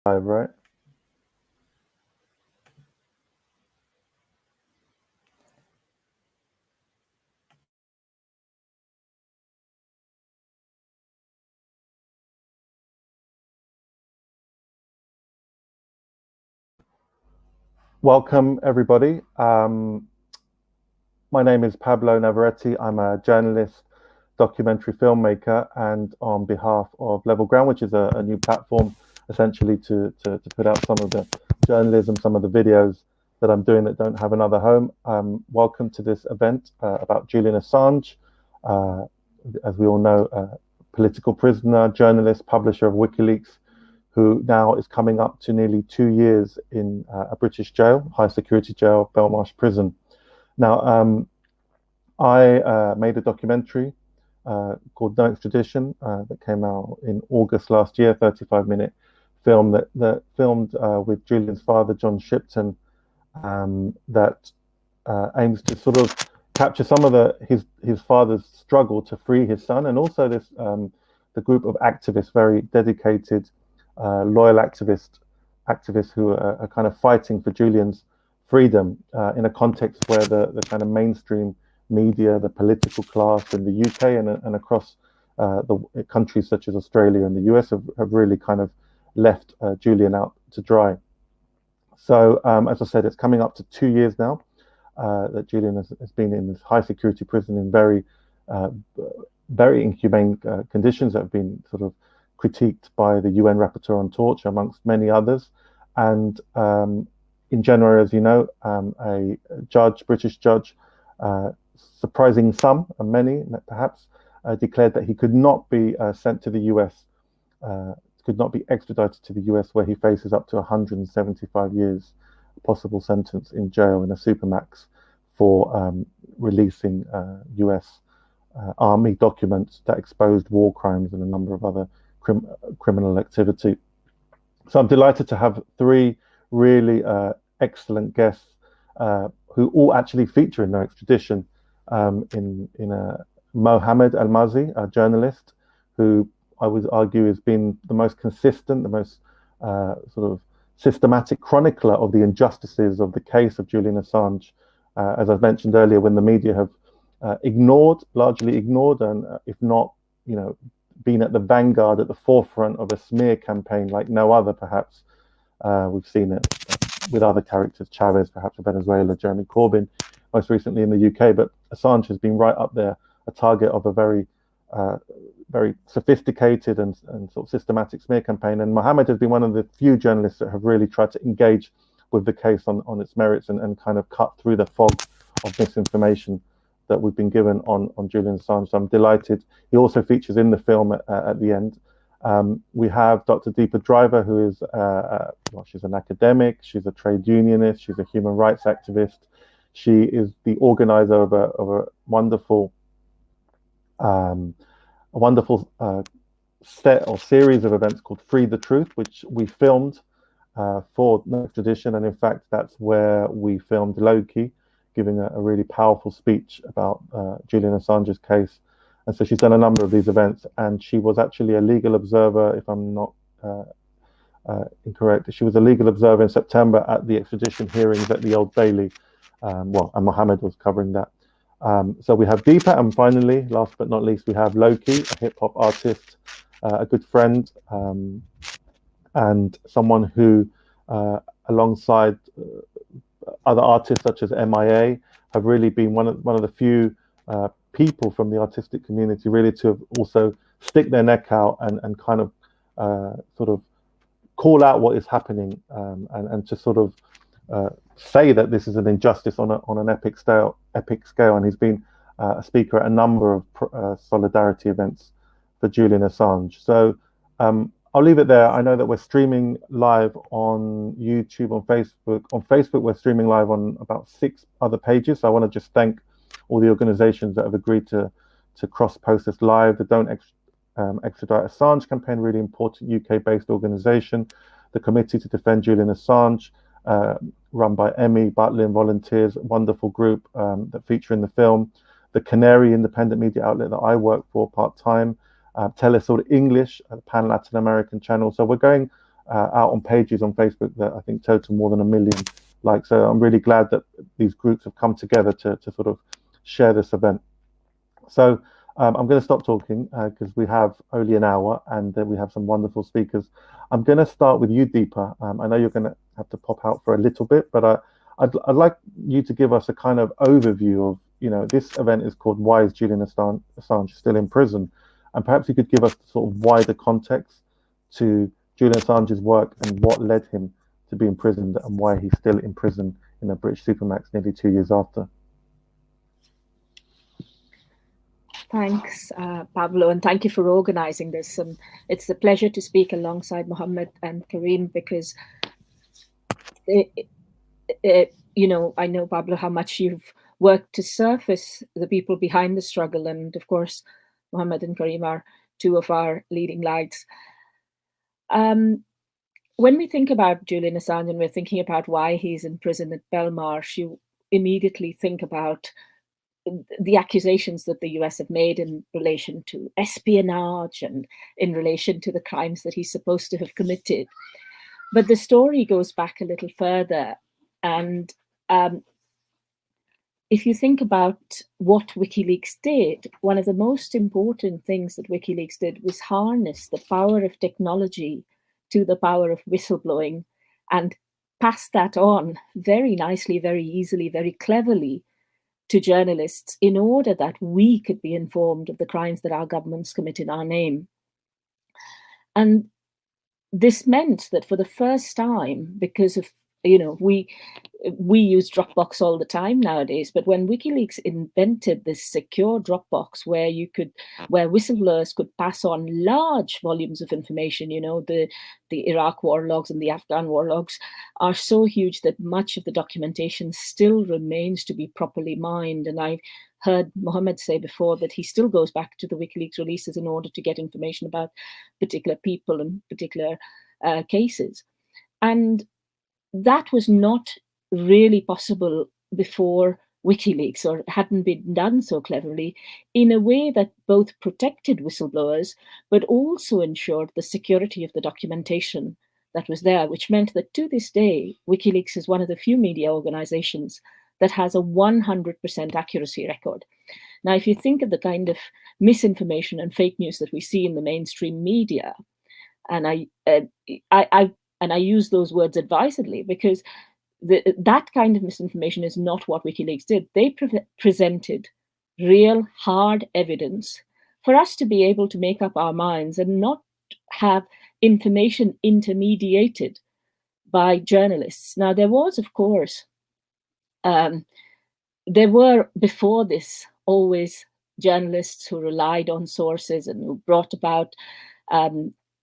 Live, right? Welcome, everybody. My name is Pablo Navarrete. I'm a journalist, documentary filmmaker, and on behalf of Level Ground, which is a new platform essentially to put out some of the journalism, some of the videos that I'm doing that don't have another home. Welcome to this event about Julian Assange. As we all know, political prisoner, journalist, publisher of WikiLeaks, who now is coming up to nearly 2 years in a British jail, high security jail, Belmarsh prison. Now, I made a documentary called No Extradition that came out in August last year, 35-minute film that filmed with Julian's father, John Shipton, that aims to sort of capture some of his father's struggle to free his son, and also the group of activists, very dedicated, loyal activists who are kind of fighting for Julian's freedom in a context where the kind of mainstream media, the political class in the UK and across the countries such as Australia and the US have really kind of left Julian out to dry. So, as I said, it's coming up to 2 years now that Julian has been in this high security prison in very inhumane conditions that have been sort of critiqued by the UN Rapporteur on Torture, amongst many others. And in January, as you know, a British judge, surprising some and many perhaps, declared that he could not be sent to the US, could not be extradited to the US, where he faces up to 175 years possible sentence in jail in a supermax for releasing US army documents that exposed war crimes and a number of other criminal activity. So I'm delighted to have three really excellent guests who all actually feature in No Extradition. In Mohamed Elmaazi, a journalist who I would argue has been the most consistent, the most sort of systematic chronicler of the injustices of the case of Julian Assange. As I mentioned earlier, when the media have largely ignored, and if not, been at the vanguard, at the forefront of a smear campaign like no other, perhaps. We've seen it with other characters, Chavez, perhaps in Venezuela, Jeremy Corbyn, most recently in the UK. But Assange has been right up there, a target of a very sophisticated and sort of systematic smear campaign. And Mohamed has been one of the few journalists that have really tried to engage with the case on its merits and kind of cut through the fog of misinformation that we've been given on Julian Assange. So I'm delighted. He also features in the film at the end. We have Dr. Deepa Driver, who is, she's an academic, she's a trade unionist, she's a human rights activist. She is the organizer of a wonderful set or series of events called Free the Truth, which we filmed for No Extradition. And in fact, that's where we filmed Lowkey giving a really powerful speech about Julian Assange's case. And so she's done a number of these events, and she was actually a legal observer, if I'm not incorrect. She was a legal observer in September at the extradition hearings at the Old Bailey. And Mohamed was covering that. So we have Deepa, and finally, last but not least, we have Lowkey, a hip hop artist, a good friend, and someone who, alongside other artists such as MIA, have really been one of the few people from the artistic community really to have also stick their neck out and kind of sort of call out what is happening and to sort of say that this is an injustice on an epic scale. And he's been a speaker at a number of solidarity events for Julian Assange. So I'll leave it there. I know that we're streaming live on YouTube, on Facebook. On Facebook, we're streaming live on about 6 other pages. So I want to just thank all the organizations that have agreed to cross-post this live. The Don't Extradite Assange campaign, really important UK-based organization. The Committee to Defend Julian Assange, run by Emmy Butler and volunteers, a wonderful group that feature in the film. The Canary independent media outlet that I work for part-time. Telesort English, a pan Latin American channel. So we're going out on pages on Facebook that I think total more than 1 million likes. So I'm really glad that these groups have come together to sort of share this event. So I'm going to stop talking because we have only an hour and we have some wonderful speakers. I'm going to start with you, Deepa. I know you're going to have to pop out for a little bit, but I'd like you to give us a kind of overview of, this event is called Why is Julian Assange Still in Prison? And perhaps you could give us sort of wider context to Julian Assange's work and what led him to be imprisoned and why he's still in prison in a British supermax nearly 2 years after. Thanks, Pablo, and thank you for organizing this. And it's a pleasure to speak alongside Mohamed and Karim because, I know, Pablo, how much you've worked to surface the people behind the struggle. And of course, Mohamed and Karim are two of our leading lights. When we think about Julian Assange and we're thinking about why he's in prison at Belmarsh, you immediately think about the accusations that the US have made in relation to espionage and in relation to the crimes that he's supposed to have committed. But the story goes back a little further. And if you think about what WikiLeaks did, one of the most important things that WikiLeaks did was harness the power of technology to the power of whistleblowing and pass that on very nicely, very easily, very cleverly to journalists in order that we could be informed of the crimes that our governments commit in our name. And this meant that for the first time, because of, we use Dropbox all the time nowadays, but when WikiLeaks invented this secure Dropbox where whistleblowers could pass on large volumes of information, the Iraq war logs and the Afghan war logs are so huge that much of the documentation still remains to be properly mined. And I heard Mohamed say before that he still goes back to the WikiLeaks releases in order to get information about particular people and particular cases. And that was not really possible before WikiLeaks, or hadn't been done so cleverly, in a way that both protected whistleblowers, but also ensured the security of the documentation that was there, which meant that to this day, WikiLeaks is one of the few media organizations that has a 100% accuracy record. Now, if you think of the kind of misinformation and fake news that we see in the mainstream media, and I use those words advisedly because that kind of misinformation is not what WikiLeaks did. They presented real hard evidence for us to be able to make up our minds and not have information intermediated by journalists. Now, there was, of course, there were before this always journalists who relied on sources and who brought about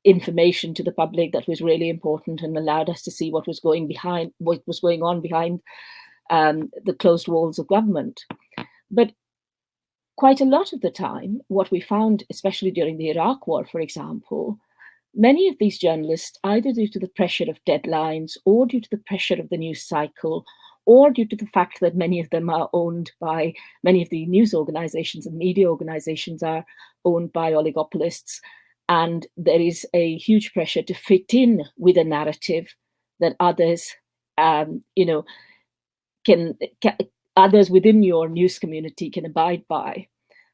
information to the public that was really important and allowed us to see what was going on behind the closed walls of government. But quite a lot of the time, what we found, especially during the Iraq War, for example, many of these journalists, either due to the pressure of deadlines or due to the pressure of the news cycle, or due to the fact that many of them are owned by, many of the news organizations and media organizations are owned by oligopolists, and there is a huge pressure to fit in with a narrative that others, others within your news community can abide by.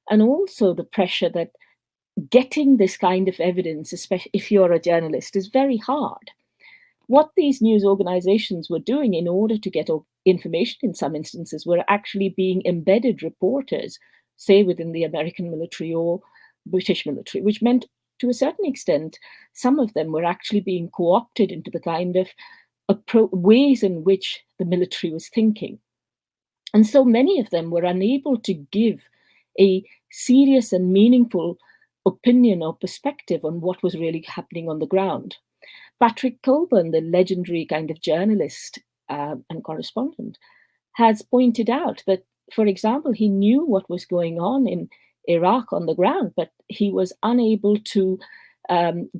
And also the pressure that getting this kind of evidence, especially if you're a journalist, is very hard. What these news organizations were doing in order to get information in some instances were actually being embedded reporters, say within the American military or British military, which meant to a certain extent, some of them were actually being co-opted into the kind of ways in which the military was thinking. And so many of them were unable to give a serious and meaningful opinion or perspective on what was really happening on the ground. Patrick Colburn, the legendary kind of journalist and correspondent, has pointed out that, for example, he knew what was going on in Iraq on the ground, but he was unable to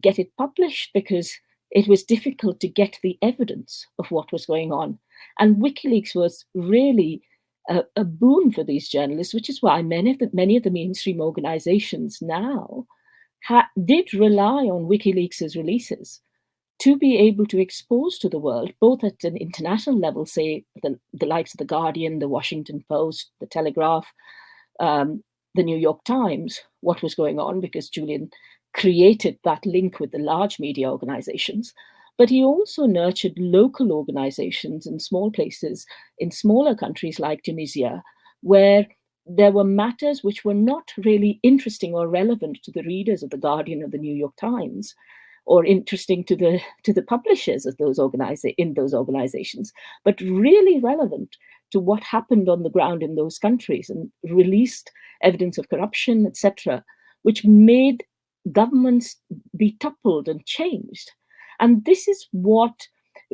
get it published because it was difficult to get the evidence of what was going on. And WikiLeaks was really a boon for these journalists, which is why many of the mainstream organizations now did rely on WikiLeaks's releases to be able to expose to the world, both at an international level, say the likes of the Guardian, the Washington Post, the Telegraph, the New York Times, what was going on, because Julian created that link with the large media organizations. But he also nurtured local organizations in small places, in smaller countries like Tunisia, where there were matters which were not really interesting or relevant to the readers of the Guardian or the New York Times, or interesting to the publishers of those in those organizations, but really relevant to what happened on the ground in those countries, and released evidence of corruption, etc., which made governments be toppled and changed. And this is what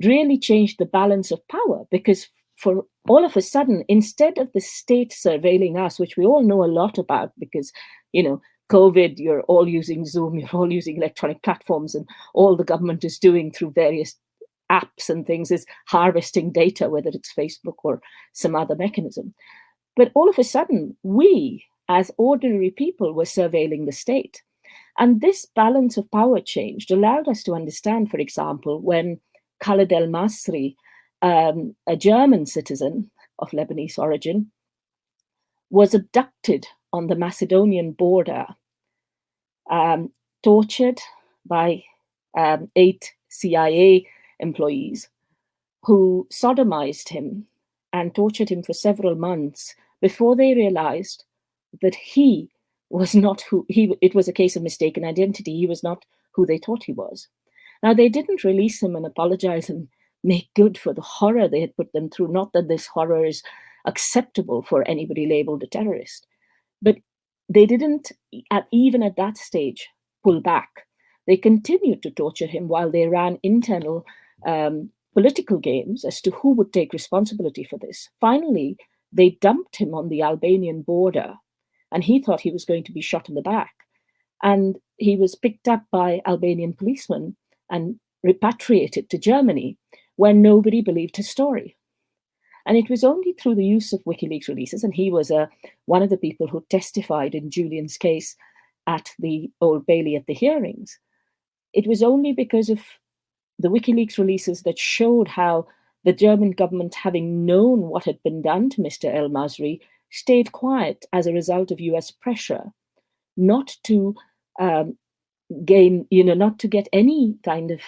really changed the balance of power, because for all of a sudden, instead of the state surveilling us, which we all know a lot about, because, COVID, you're all using Zoom, you're all using electronic platforms, and all the government is doing through various apps and things is harvesting data, whether it's Facebook or some other mechanism. But all of a sudden, we, as ordinary people, were surveilling the state. And this balance of power changed, allowed us to understand, for example, when Khaled Elmaazi, a German citizen of Lebanese origin, was abducted on the Macedonian border, tortured by 8 CIA employees who sodomized him and tortured him for several months before they realized that he was not it was a case of mistaken identity. He was not who they thought he was. Now, they didn't release him and apologize and make good for the horror they had put them through. Not that this horror is acceptable for anybody labeled a terrorist, but they didn't, even at that stage, pull back. They continued to torture him while they ran internal political games as to who would take responsibility for this. Finally, they dumped him on the Albanian border, and he thought he was going to be shot in the back. And he was picked up by Albanian policemen and repatriated to Germany, where nobody believed his story. And it was only through the use of WikiLeaks releases, and he was one of the people who testified in Julian's case at the Old Bailey at the hearings. It was only because of the WikiLeaks releases that showed how the German government, having known what had been done to Mr. Elmaazi, stayed quiet as a result of US pressure, not to not to get any kind of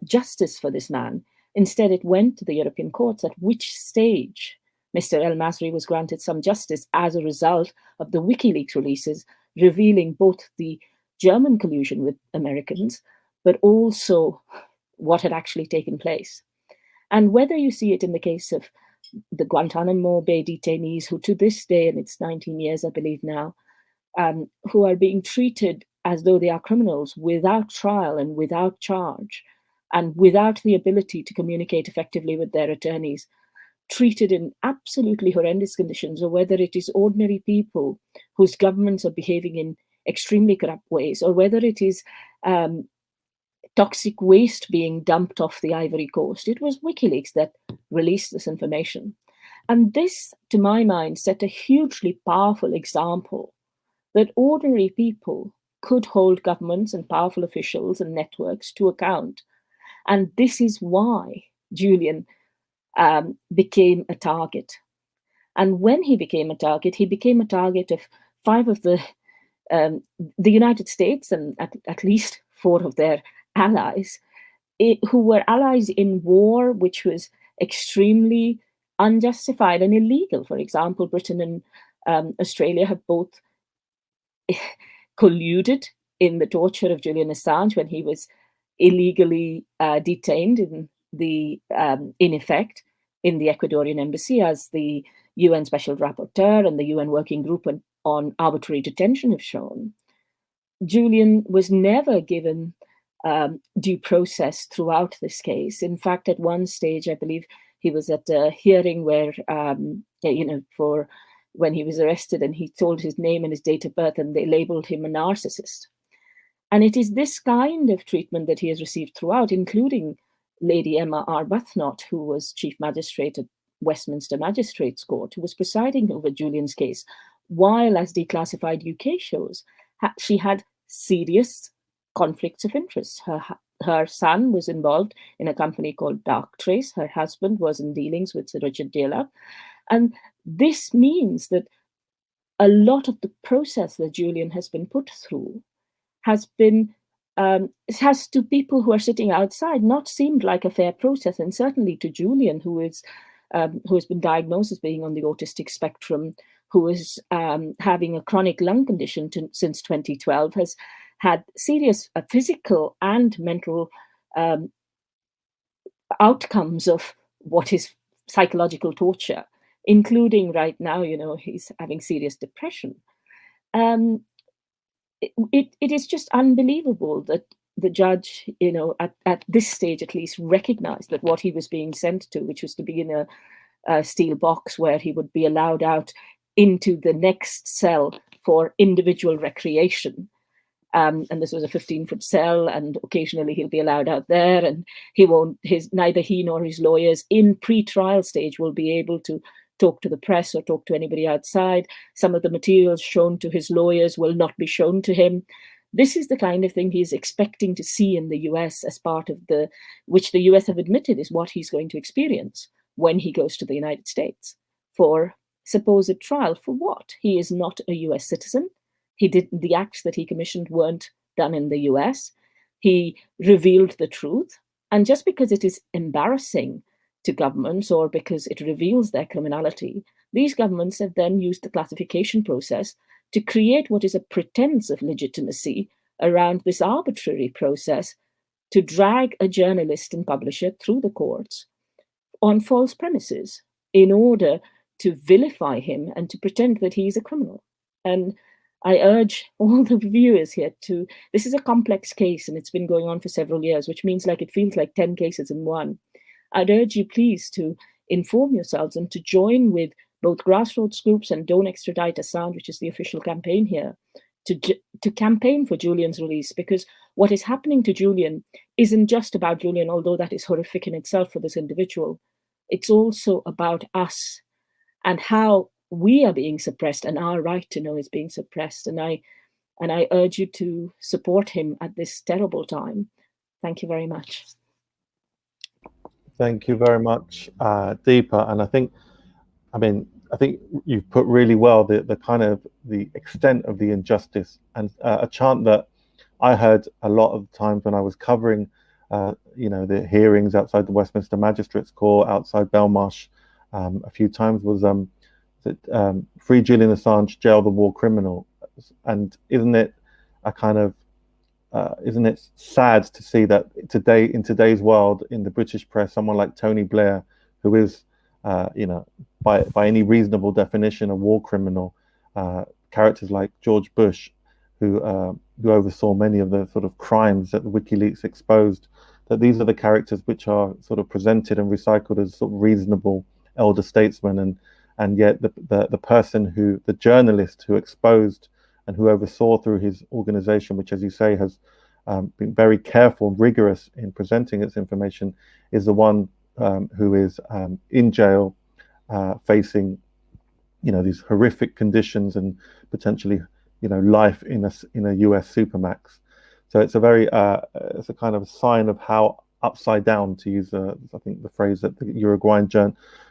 justice for this man. Instead, it went to the European courts, at which stage Mr. Elmaazi was granted some justice as a result of the WikiLeaks releases, revealing both the German collusion with Americans, but also what had actually taken place. And whether you see it in the case of the Guantanamo Bay detainees, who to this day, and it's 19 years, I believe now, who are being treated as though they are criminals without trial and without charge, and without the ability to communicate effectively with their attorneys, treated in absolutely horrendous conditions, or whether it is ordinary people whose governments are behaving in extremely corrupt ways, or whether it is toxic waste being dumped off the Ivory Coast. It was WikiLeaks that released this information. And this, to my mind, set a hugely powerful example that ordinary people could hold governments and powerful officials and networks to account. And this is why Julian became a target. And when he became a target of 5 of the United States and at least 4 of their allies, who were allies in war, which was extremely unjustified and illegal. For example, Britain and Australia have both colluded in the torture of Julian Assange when he was illegally detained in effect in the Ecuadorian embassy, as the UN Special Rapporteur and the UN Working Group on Arbitrary Detention have shown. Julian was never given due process throughout this case. In fact, at one stage, I believe he was at a hearing where, for when he was arrested, and he told his name and his date of birth, and they labeled him a narcissist. And it is this kind of treatment that he has received throughout, including Lady Emma Arbuthnot, who was Chief Magistrate at Westminster Magistrates Court, who was presiding over Julian's case, while, as Declassified UK shows, she had serious conflicts of interest. Her her son was involved in a company called Dark Trace. Her husband was in dealings with Sir Richard Daley. And this means that a lot of the process that Julian has been put through has been, has to people who are sitting outside not seemed like a fair process. And certainly to Julian, who has been diagnosed as being on the autistic spectrum, who is having a chronic lung condition since 2012, has had serious physical and mental outcomes of what is psychological torture, including right now, he's having serious depression. It is just unbelievable that the judge, at this stage at least, recognized that what he was being sent to, which was to be in a steel box where he would be allowed out into the next cell for individual recreation. And this was a 15-foot cell, and occasionally he'll be allowed out there, and neither he nor his lawyers in pre-trial stage will be able to talk to the press or talk to anybody outside. Some of the materials shown to his lawyers will not be shown to him. This is the kind of thing he's expecting to see in the US as part of which the US have admitted is what he's going to experience when he goes to the United States for supposed trial. For what? He is not a US citizen. The acts that he commissioned weren't done in the US. He revealed the truth. And just because it is embarrassing to governments or because it reveals their criminality, these governments have then used the classification process to create what is a pretense of legitimacy around this arbitrary process to drag a journalist and publisher through the courts on false premises in order to vilify him and to pretend that he's a criminal. And I urge all the viewers here this is a complex case and it's been going on for several years, which means it feels like 10 cases in one. I'd urge you please to inform yourselves and to join with both grassroots groups and Don't Extradite Assange, which is the official campaign here, to campaign for Julian's release, because what is happening to Julian isn't just about Julian, although that is horrific in itself for this individual. It's also about us and how we are being suppressed and our right to know is being suppressed. And I urge you to support him at this terrible time. Thank you very much. Thank you very much, Deepa. And I think you've put really well the kind of the extent of the injustice, and a chant that I heard a lot of times when I was covering, the hearings outside the Westminster Magistrates Court, outside Belmarsh, a few times was that free Julian Assange, jail the war criminal. And isn't it sad to see that in today's world, in the British press, someone like Tony Blair, who is, by any reasonable definition, a war criminal, characters like George Bush, who oversaw many of the sort of crimes that the WikiLeaks exposed, that these are the characters which are sort of presented and recycled as sort of reasonable elder statesmen, and yet the journalist who exposed and who oversaw through his organization, which, as you say, has been very careful and rigorous in presenting its information, is the one who is in jail, facing, these horrific conditions and potentially, life in a US supermax. So it's it's a kind of a sign of how upside down, to use I think the phrase that the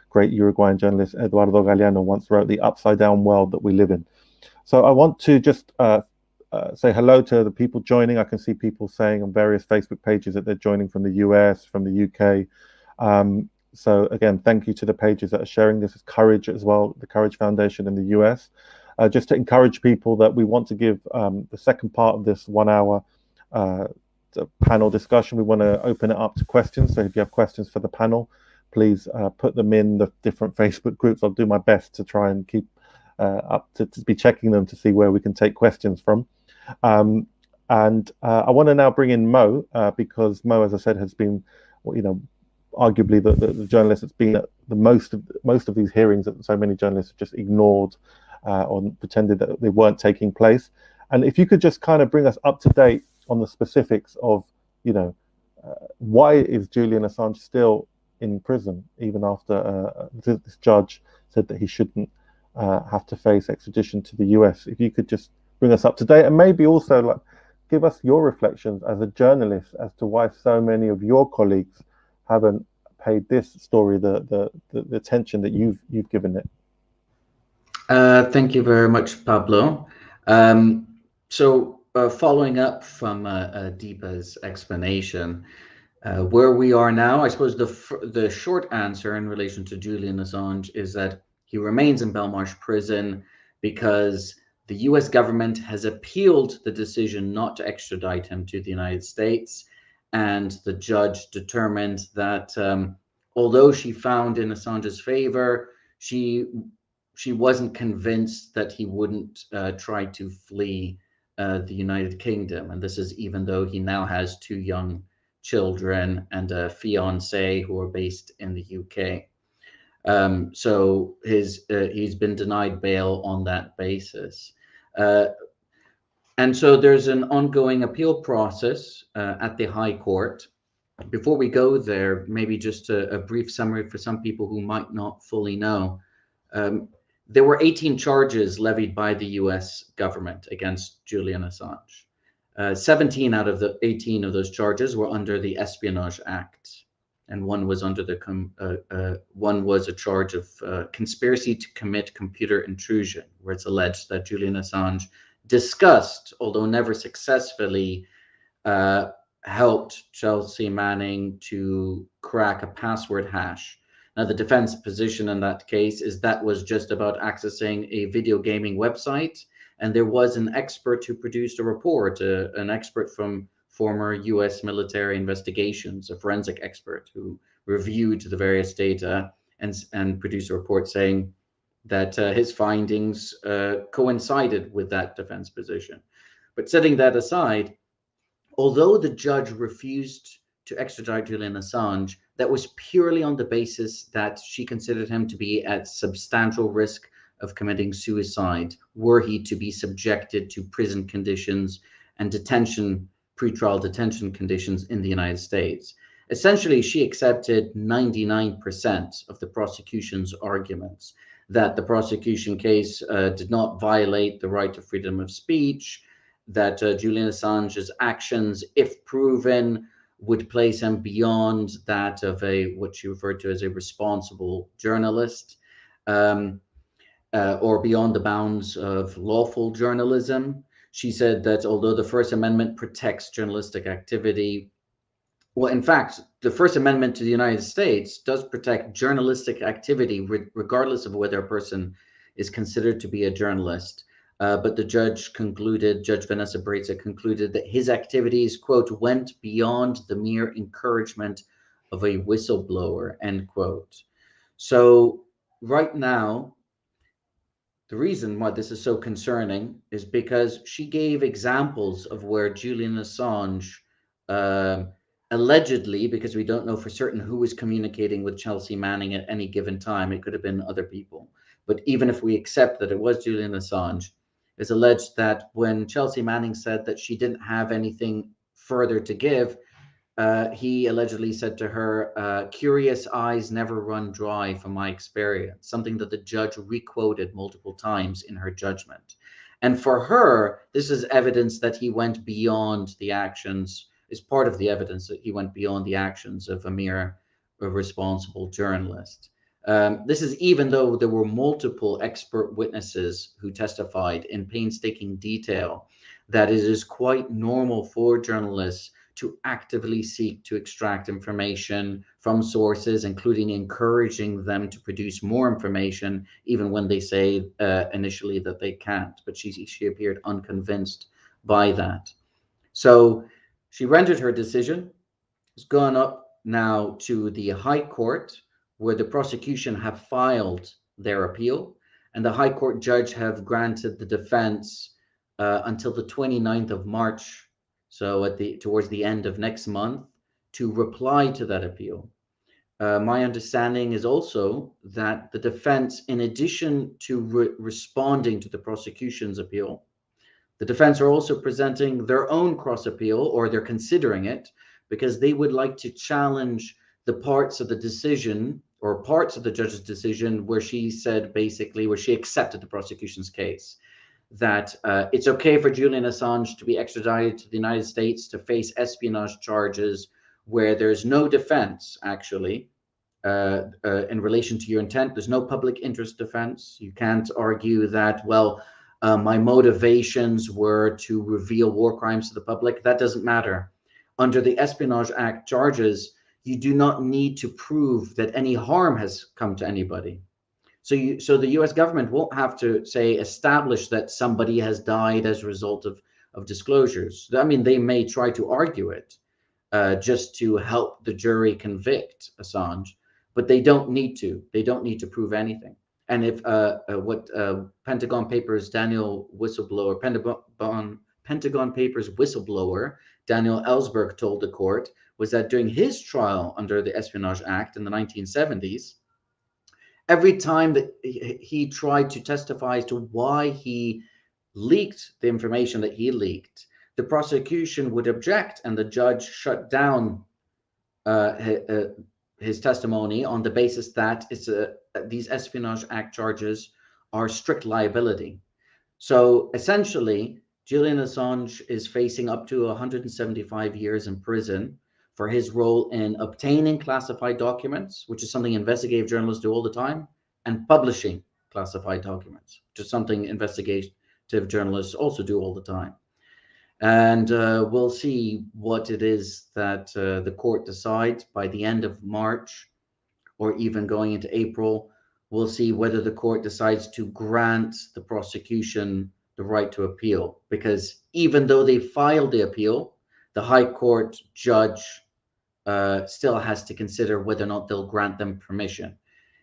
great Uruguayan journalist Eduardo Galeano once wrote, the upside down world that we live in. So I want to just say hello to the people joining. I can see people saying on various Facebook pages that they're joining from the US, from the UK. So again, thank you to the pages that are sharing this. Is Courage as well, the Courage Foundation in the US. Just to encourage people that we want to give the second part of this 1 hour panel discussion. We want to open it up to questions. So if you have questions for the panel, please put them in the different Facebook groups. I'll do my best to try and keep up to be checking them to see where we can take questions from. And I want to now bring in Mo, because Mo, as I said, has been, arguably the journalist that's been at the most of these hearings that so many journalists have just ignored or pretended that they weren't taking place. And if you could just kind of bring us up to date on the specifics of, why is Julian Assange still in prison, even after this judge said that he shouldn't have to face extradition to the US. If you could just bring us up to date, and maybe also give us your reflections as a journalist as to why so many of your colleagues haven't paid this story the attention that you've given it. Thank you very much, Pablo. Following up from Deepa's explanation, where we are now, I suppose the short answer in relation to Julian Assange is that he remains in Belmarsh prison because the US government has appealed the decision not to extradite him to the United States. And the judge determined that although she found in Assange's favor, she wasn't convinced that he wouldn't try to flee the United Kingdom. And this is even though he now has 2 young children and a fiance who are based in the UK. So he's been denied bail on that basis. And so there's an ongoing appeal process at the High Court. Before we go there, maybe just a brief summary for some people who might not fully know. There were 18 charges levied by the US government against Julian Assange. 17 out of the 18 of those charges were under the Espionage Act, and one was under one was a charge of conspiracy to commit computer intrusion, where it's alleged that Julian Assange discussed, although never successfully, helped Chelsea Manning to crack a password hash. Now, the defense position in that case is that was just about accessing a video gaming website, and there was an expert who produced a report, an expert from former US military investigations, a forensic expert who reviewed the various data and produced a report saying that his findings coincided with that defense position. But setting that aside, although the judge refused to extradite Julian Assange, that was purely on the basis that she considered him to be at substantial risk of committing suicide were he to be subjected to prison conditions and pretrial detention conditions in the United States. Essentially, she accepted 99% of the prosecution's arguments that the prosecution case did not violate the right to freedom of speech, that Julian Assange's actions, if proven, would place him beyond that of what she referred to as a responsible journalist, or beyond the bounds of lawful journalism. She said that although the First Amendment protects journalistic activity, well, in fact, the First Amendment to the United States does protect journalistic activity, regardless of whether a person is considered to be a journalist. But the judge Vanessa Baraitser concluded that his activities, quote, went beyond the mere encouragement of a whistleblower, end quote. So right now, the reason why this is so concerning is because she gave examples of where Julian Assange allegedly, because we don't know for certain who was communicating with Chelsea Manning at any given time, it could have been other people. But even if we accept that it was Julian Assange, it's alleged that when Chelsea Manning said that she didn't have anything further to give, he allegedly said to her, "Curious eyes never run dry from my experience," something that the judge requoted multiple times in her judgment. And for her, this is evidence that he went beyond the actions, is part of the evidence that he went beyond the actions of a mere responsible journalist. This is even though there were multiple expert witnesses who testified in painstaking detail that it is quite normal for journalists to actively seek to extract information from sources, including encouraging them to produce more information, even when they say initially that they can't. But she appeared unconvinced by that. So she rendered her decision. It's gone up now to the High Court, where the prosecution have filed their appeal, and the High Court judge have granted the defense until the 29th of March, so towards the end of next month, to reply to that appeal. My understanding is also that the defense, in addition to responding to the prosecution's appeal, the defense are also presenting their own cross appeal, or they're considering it, because they would like to challenge the parts of the decision or parts of the judge's decision where she said basically, where she accepted the prosecution's case. that it's okay for Julian Assange to be extradited to the United States to face espionage charges where there's no defense, actually, in relation to your intent. There's no public interest defense. You can't argue that, well, my motivations were to reveal war crimes to the public. That doesn't matter. Under the Espionage Act charges, you do not need to prove that any harm has come to anybody. So the US government won't have to, say, establish that somebody has died as a result of disclosures. I mean, they may try to argue it just to help the jury convict Assange, but they don't need to. They don't need to prove anything. And if what Pentagon Papers Pentagon Papers whistleblower Daniel Ellsberg told the court was that during his trial under the Espionage Act in the 1970s, every time that he tried to testify as to why he leaked the information that he leaked, the prosecution would object, and the judge shut down his testimony on the basis that these Espionage Act charges are strict liability. So essentially, Julian Assange is facing up to 175 years in prison for his role in obtaining classified documents, which is something investigative journalists do all the time, and publishing classified documents, which is something investigative journalists also do all the time. And we'll see what it is that the court decides by the end of March, or even going into April. We'll see whether the court decides to grant the prosecution the right to appeal, because even though they filed the appeal, the High Court judge still has to consider whether or not they'll grant them permission.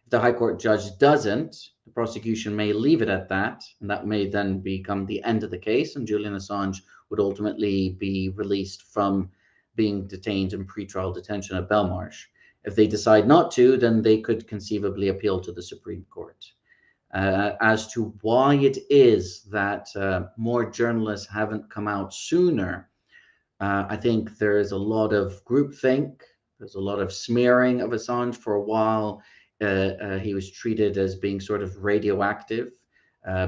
If the High Court judge doesn't, the prosecution may leave it at that, and that may then become the end of the case, and Julian Assange would ultimately be released from being detained in pretrial detention at Belmarsh. If they decide not to, then they could conceivably appeal to the Supreme Court. As to why it is that more journalists haven't come out sooner, I think there's a lot of groupthink. There's a lot of smearing of Assange. For a while, he was treated as being sort of radioactive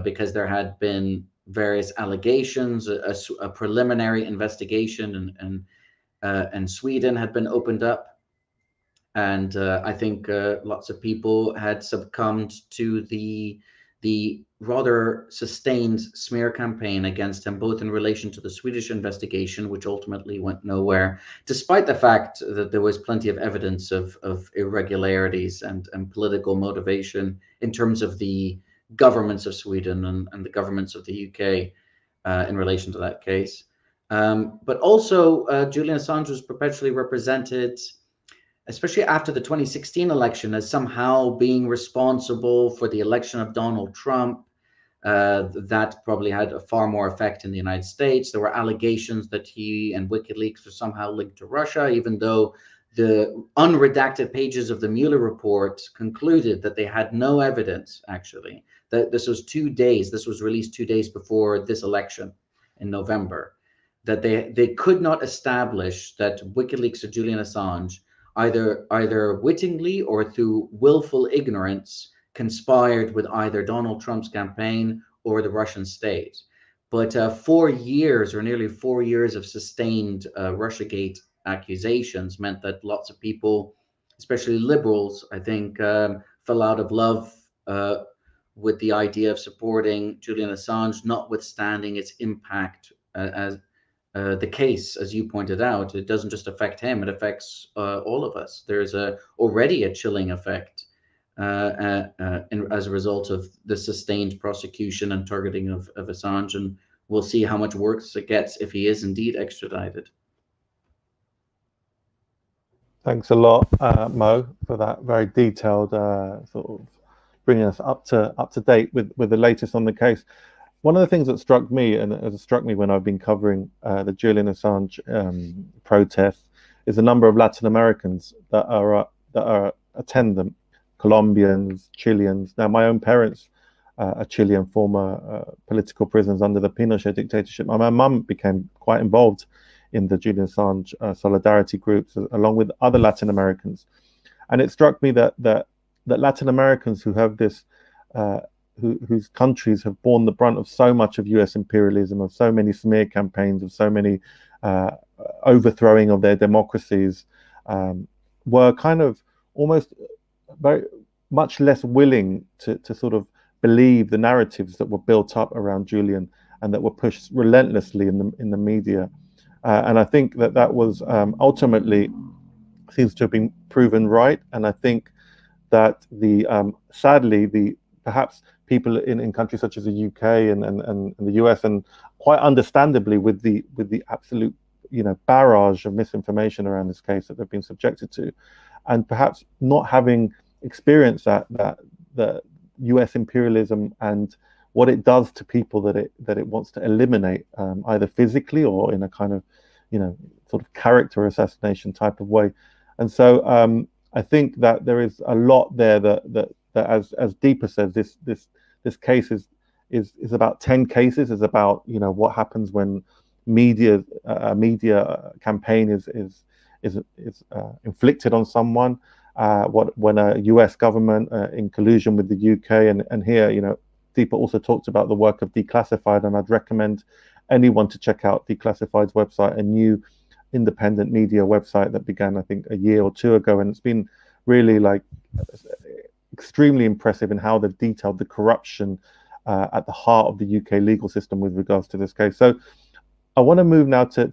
because there had been various allegations. A preliminary investigation in Sweden had been opened up. And I think lots of people had succumbed to the rather sustained smear campaign against him, both in relation to the Swedish investigation, which ultimately went nowhere, despite the fact that there was plenty of evidence of irregularities and political motivation in terms of the governments of Sweden and the governments of the UK in relation to that case. But also, Julian Assange was perpetually represented, especially after the 2016 election, as somehow being responsible for the election of Donald Trump. That probably had a far more effect in the United States. There were allegations that he and WikiLeaks were somehow linked to Russia, even though the unredacted pages of the Mueller report concluded that they had no evidence, actually. That this was released 2 days before this election in November, that they could not establish that WikiLeaks or Julian Assange either wittingly or through willful ignorance conspired with either Donald Trump's campaign or the Russian state. But 4 years, or nearly 4 years, of sustained Russiagate accusations meant that lots of people, especially liberals, I think, fell out of love with the idea of supporting Julian Assange, notwithstanding its impact as the case, as you pointed out. It doesn't just affect him, it affects all of us. There's already a chilling effect as a result of the sustained prosecution and targeting of Assange, and we'll see how much worse it gets if he is indeed extradited. Thanks a lot, Mo, for that very detailed sort of bringing us up to date with the latest on the case. One of the things that struck me, and it struck me when I've been covering the Julian Assange protests, is the number of Latin Americans that are attendant, Colombians, Chileans. Now, my own parents are Chilean, former political prisoners under the Pinochet dictatorship. My mum became quite involved in the Julian Assange solidarity groups, along with other Latin Americans. And it struck me that Latin Americans who have this whose countries have borne the brunt of so much of US imperialism, of so many smear campaigns, of so many overthrowing of their democracies, were kind of almost very much less willing to sort of believe the narratives that were built up around Julian and that were pushed relentlessly in the media. And I think that was ultimately seems to have been proven right. And I think that sadly, perhaps people in countries such as the UK and the US, and quite understandably with the absolute barrage of misinformation around this case that they've been subjected to, and perhaps not having experienced that the US imperialism and what it does to people that it wants to eliminate, either physically or in a kind of sort of character assassination type of way. And so I think that there is a lot there that as Deepa says, this case is about 10 cases. Is about what happens when media campaign is inflicted on someone. When a US government in collusion with the UK, and here Deepa also talked about the work of Declassified, and I'd recommend anyone to check out Declassified's website, a new independent media website that began I think a year or two ago, and it's been really extremely impressive in how they've detailed the corruption at the heart of the UK legal system with regards to this case. So I want to move now to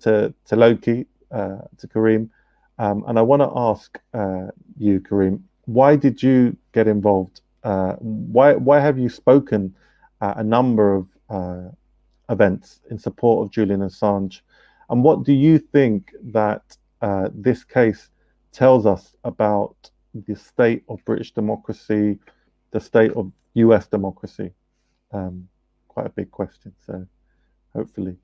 Lowkey, to Karim, and I want to ask you, Karim, why did you get involved? Why have you spoken at a number of events in support of Julian Assange? And what do you think that this case tells us about the state of British democracy, the state of US democracy? Quite a big question, so hopefully.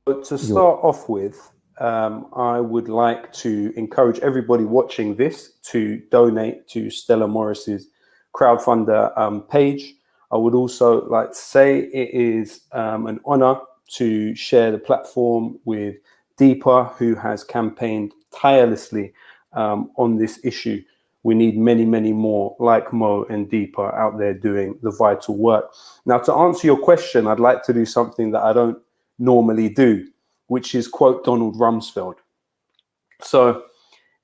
But to start off with, I would like to encourage everybody watching this to donate to Stella Morris's crowdfunder page. I would also like to say it is an honor to share the platform with Deepa, who has campaigned tirelessly on this issue. We need many, many more like Mo and Deepa out there doing the vital work. Now, to answer your question, I'd like to do something that I don't normally do, which is quote Donald Rumsfeld. So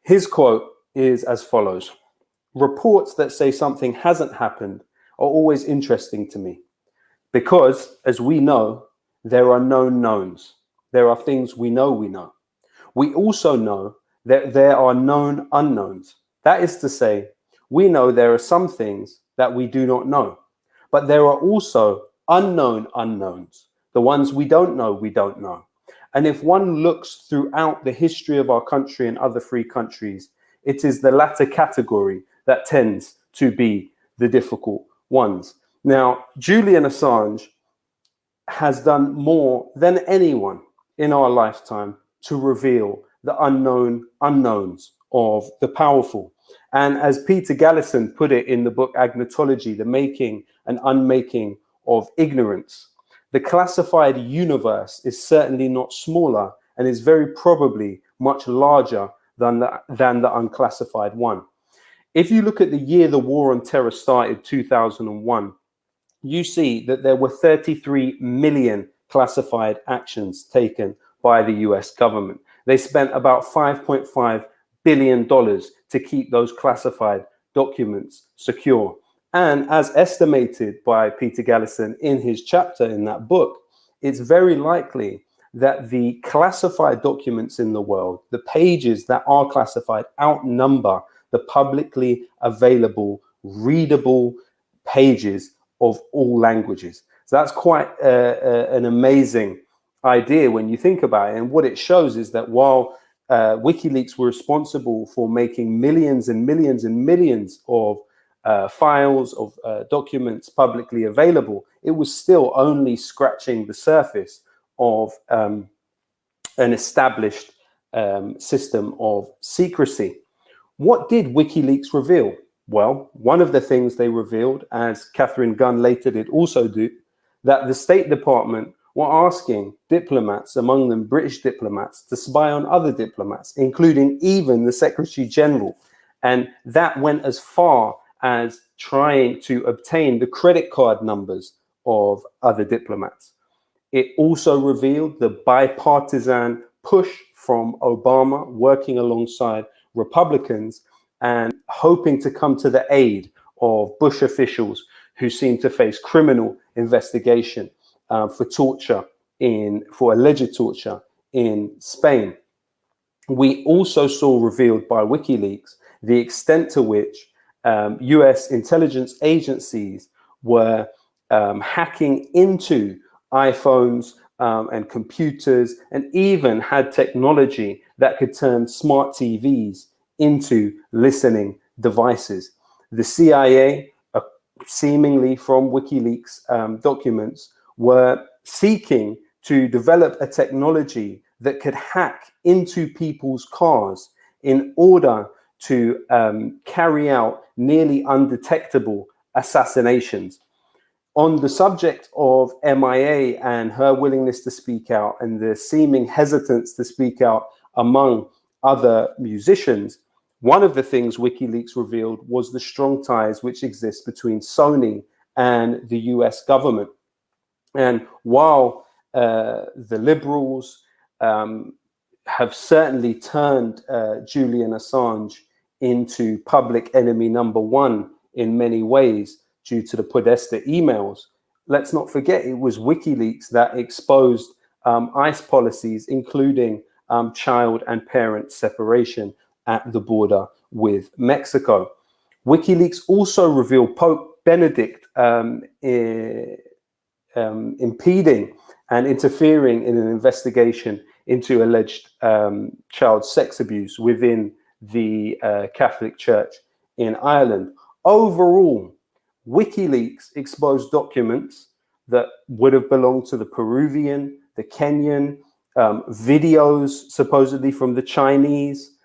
his quote is as follows: "Reports that say something hasn't happened are always interesting to me, because, as we know, there are known knowns. There are things we know we know. We also know that there are known unknowns. That is to say, we know there are some things that we do not know, but there are also unknown unknowns, the ones we don't know. And if one looks throughout the history of our country and other free countries, it is the latter category that tends to be the difficult ones." Now, Julian Assange has done more than anyone in our lifetime to reveal the unknown unknowns of the powerful. And as Peter Gallison put it in the book Agnotology, The Making and Unmaking of Ignorance, the classified universe is certainly not smaller and is very probably much larger than the unclassified one. If you look at the year the war on terror started, 2001, you see that there were 33 million classified actions taken by the US government. They spent about $5.5 billion to keep those classified documents secure. And as estimated by Peter Gallison in his chapter in that book, it's very likely that the classified documents in the world, the pages that are classified, outnumber the publicly available, readable pages of all languages. So that's quite an amazing idea when you think about it. And what it shows is that while WikiLeaks were responsible for making millions and millions and millions of files of documents publicly available, it was still only scratching the surface of an established system of secrecy. What did WikiLeaks reveal? Well, one of the things they revealed, as Catherine Gunn later did also do, that the State Department were asking diplomats, among them British diplomats, to spy on other diplomats, including even the Secretary General. And that went as far as trying to obtain the credit card numbers of other diplomats. It also revealed the bipartisan push from Obama working alongside Republicans and hoping to come to the aid of Bush officials who seem to face criminal investigation for torture for alleged torture in Spain. We also saw revealed by WikiLeaks the extent to which US intelligence agencies were hacking into iPhones and computers, and even had technology that could turn smart TVs into listening devices. The CIA, seemingly from WikiLeaks documents, were seeking to develop a technology that could hack into people's cars in order to carry out nearly undetectable assassinations. On the subject of MIA and her willingness to speak out and the seeming hesitance to speak out among other musicians, one of the things WikiLeaks revealed was the strong ties which exist between Sony and the US government. And while the liberals have certainly turned Julian Assange into public enemy number one in many ways due to the Podesta emails, let's not forget it was WikiLeaks that exposed ICE policies, including child and parent separation at the border with Mexico. WikiLeaks also revealed Pope Benedict impeding and interfering in an investigation into alleged child sex abuse within the Catholic Church in Ireland. Overall, WikiLeaks exposed documents that would have belonged to the Peruvian, the Kenyan, videos supposedly from the Chinese,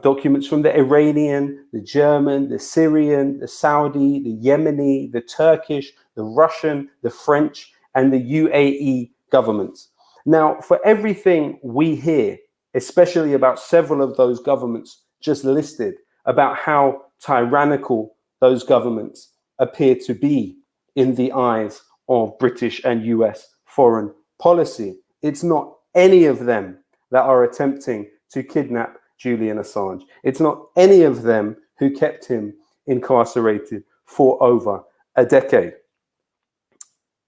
documents from the Iranian, the German, the Syrian, the Saudi, the Yemeni, the Turkish, the Russian, the French, and the UAE governments. Now, for everything we hear, especially about several of those governments just listed, about how tyrannical those governments appear to be in the eyes of British and US foreign policy, it's not any of them that are attempting to kidnap Julian Assange. It's not any of them who kept him incarcerated for over a decade.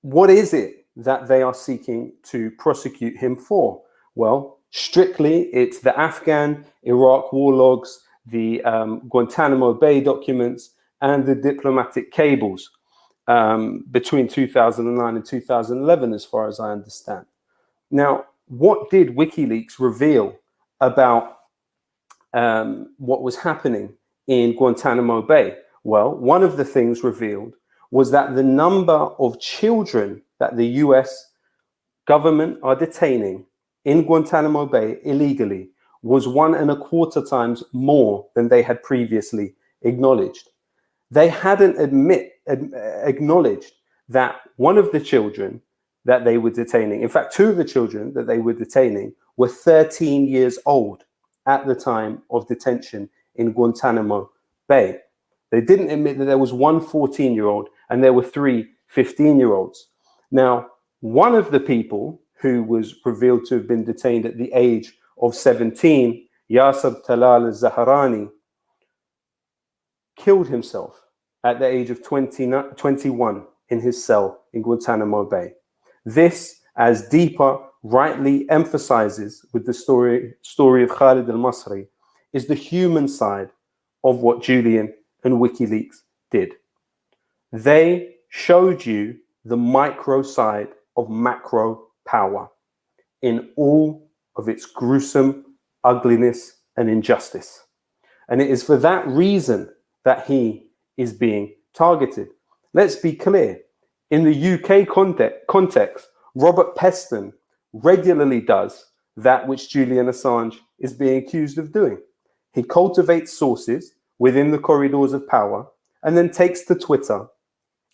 What is it that they are seeking to prosecute him for? Well, strictly, it's the Afghan, Iraq war logs, the Guantanamo Bay documents, and the diplomatic cables between 2009 and 2011, as far as I understand. Now, what did WikiLeaks reveal about what was happening in Guantanamo Bay? Well, one of the things revealed was that the number of children that the US government are detaining in Guantanamo Bay illegally was 1.25 times more than they had previously acknowledged. They hadn't acknowledged that one of the children that they were detaining, in fact, two of the children that they were detaining were 13 years old at the time of detention in Guantanamo Bay. They didn't admit that there was one 14-year-old and there were three 15-year-olds. Now, one of the people who was revealed to have been detained at the age of 17, Yasser Talal al-Zahrani, killed himself at the age of 21 in his cell in Guantanamo Bay. This, as Deepa rightly emphasizes with the story of Khalid al-Masri, is the human side of what Julian and WikiLeaks did. They showed you the micro side of macro power in all of its gruesome ugliness and injustice. And it is for that reason that he is being targeted. Let's be clear. In the UK context, Robert Peston regularly does that which Julian Assange is being accused of doing. He cultivates sources within the corridors of power and then takes to Twitter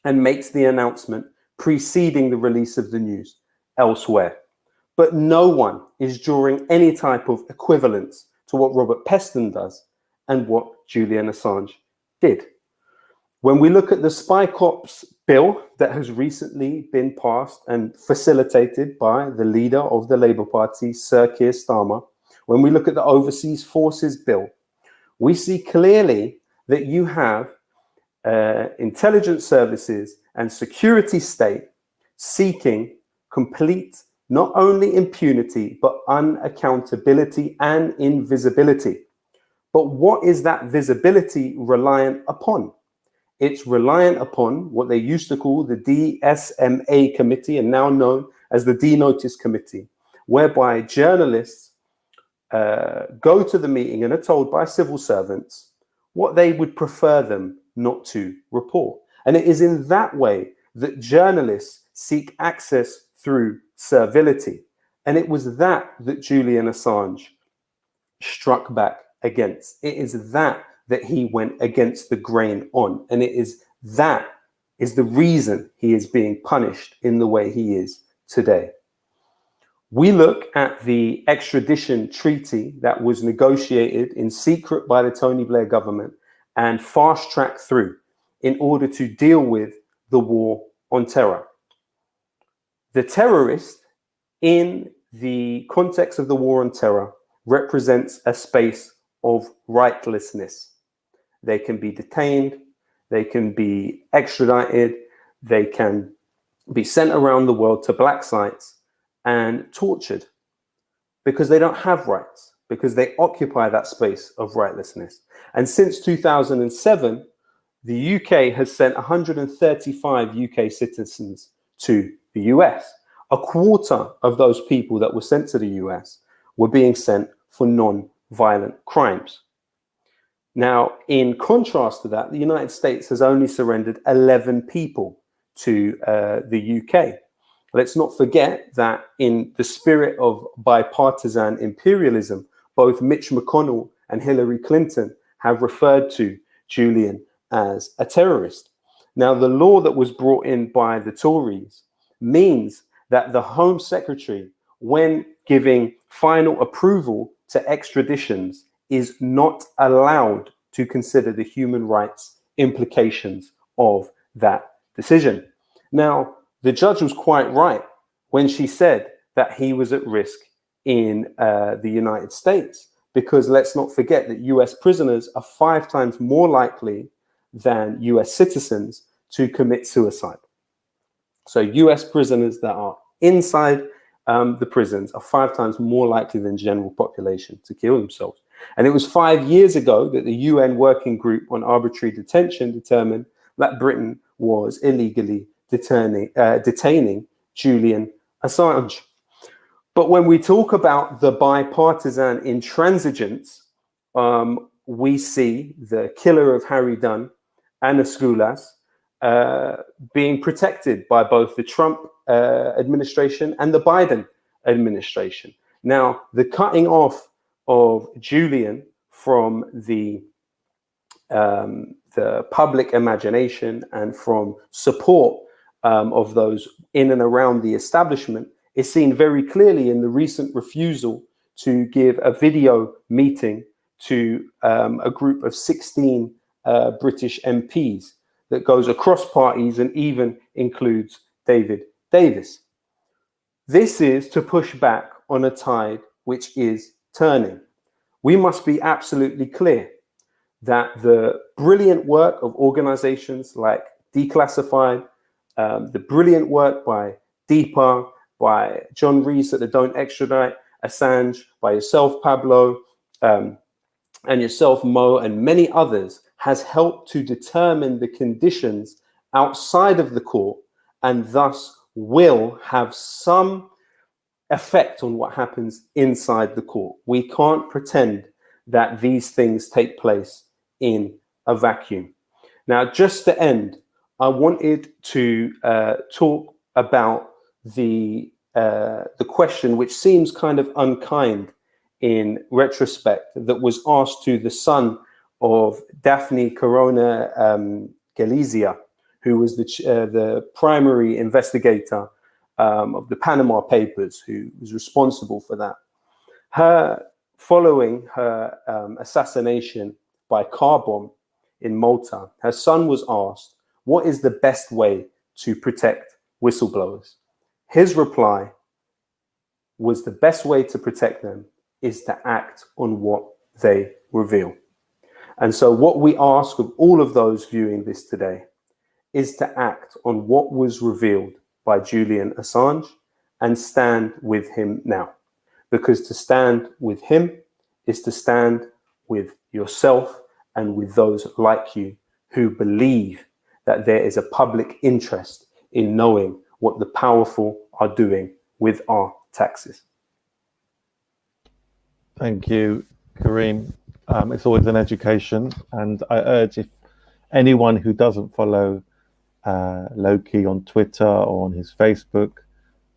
and makes the announcement preceding the release of the news elsewhere. But no one is drawing any type of equivalence to what Robert Peston does and what Julian Assange did. When we look at the Spy Cops bill that has recently been passed and facilitated by the leader of the Labour Party, Sir Keir Starmer, when we look at the Overseas Forces bill, we see clearly that you have intelligence services and security state seeking complete not only impunity, but unaccountability and invisibility. But what is that visibility reliant upon? It's reliant upon what they used to call the DSMA committee, and now known as the D-Notice committee, whereby journalists go to the meeting and are told by civil servants what they would prefer them not to report. And it is in that way that journalists seek access through servility. And it was that Julian Assange struck back against. It is that he went against the grain on. And it is that is the reason he is being punished in the way he is today. We look at the extradition treaty that was negotiated in secret by the Tony Blair government and fast-tracked through in order to deal with the war on terror. The terrorist, in the context of the war on terror, represents a space of rightlessness. They can be detained, they can be extradited, they can be sent around the world to black sites and tortured because they don't have rights, because they occupy that space of rightlessness. And since 2007, the UK has sent 135 UK citizens to the US. A quarter of those people that were sent to the US were being sent for non-violent crimes. Now, in contrast to that, the United States has only surrendered 11 people to the UK. Let's not forget that in the spirit of bipartisan imperialism, both Mitch McConnell and Hillary Clinton have referred to Julian as a terrorist. Now, the law that was brought in by the Tories means that the Home Secretary, when giving final approval to extraditions, is not allowed to consider the human rights implications of that decision. Now, the judge was quite right when she said that he was at risk in the United States, because let's not forget that US prisoners are 5 times more likely than US citizens to commit suicide. So US prisoners that are inside the prisons are 5 times more likely than general population to kill themselves. And it was 5 years ago that the UN Working Group on Arbitrary Detention determined that Britain was illegally detaining Julian Assange. But when we talk about the bipartisan intransigence, we see the killer of Harry Dunn, Anna Skoulas, being protected by both the Trump administration and the Biden administration. Now, the cutting off of Julian from the public imagination and from support of those in and around the establishment is seen very clearly in the recent refusal to give a video meeting to a group of 16 British MPs that goes across parties and even includes David Davis. This is to push back on a tide which is turning. We must be absolutely clear that the brilliant work of organizations like Declassified, the brilliant work by Deepa, by John Rees at the Don't Extradite Assange, by yourself, Pablo, and yourself, Mo, and many others, has helped to determine the conditions outside of the court and thus will have some effect on what happens inside the court. We can't pretend that these things take place in a vacuum. Now, just to end, I wanted to talk about the question, which seems kind of unkind in retrospect, that was asked to the son of Daphne Caruana Galizia, who was the primary investigator of the Panama Papers, who was responsible for that. Following her assassination by car bomb in Malta, her son was asked, what is the best way to protect whistleblowers? His reply was the best way to protect them is to act on what they reveal. And so what we ask of all of those viewing this today is to act on what was revealed by Julian Assange and stand with him now. Because to stand with him is to stand with yourself and with those like you who believe that there is a public interest in knowing what the powerful are doing with our taxes. Thank you, Kareem. It's always an education, and I urge if anyone who doesn't follow Lowkey on Twitter or on his Facebook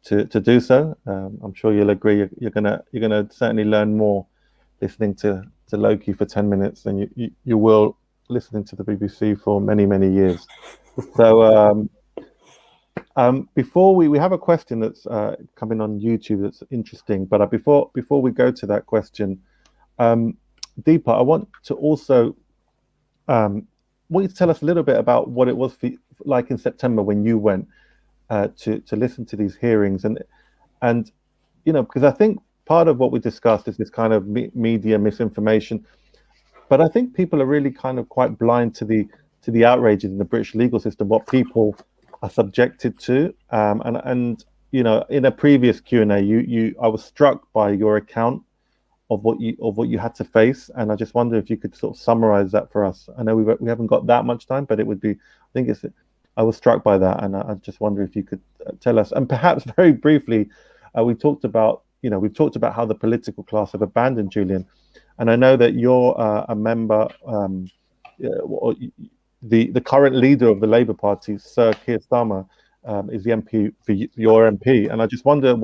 to do so. I'm sure you'll agree. You're gonna certainly learn more listening to Lowkey for 10 minutes than you will listening to the BBC for many years. So before we have a question that's coming on YouTube that's interesting, but before we go to that question, Deepa, I want to also want you to tell us a little bit about what it was like in September when you went to listen to these hearings, and you know, because I think part of what we discussed is this kind of media misinformation, but I think people are really kind of quite blind to the outrages in the British legal system, what people are subjected to, and you know, in a previous Q&A, I was struck by your account of what you had to face, and I just wonder if you could sort of summarize that for us. I know we haven't got that much time, but it would be, I was struck by that, and I just wonder if you could tell us, and perhaps very briefly, we've talked about how the political class have abandoned Julian, and I know that you're a member, the current leader of the Labour Party, Sir Keir Starmer, is the MP for your MP, and I just wonder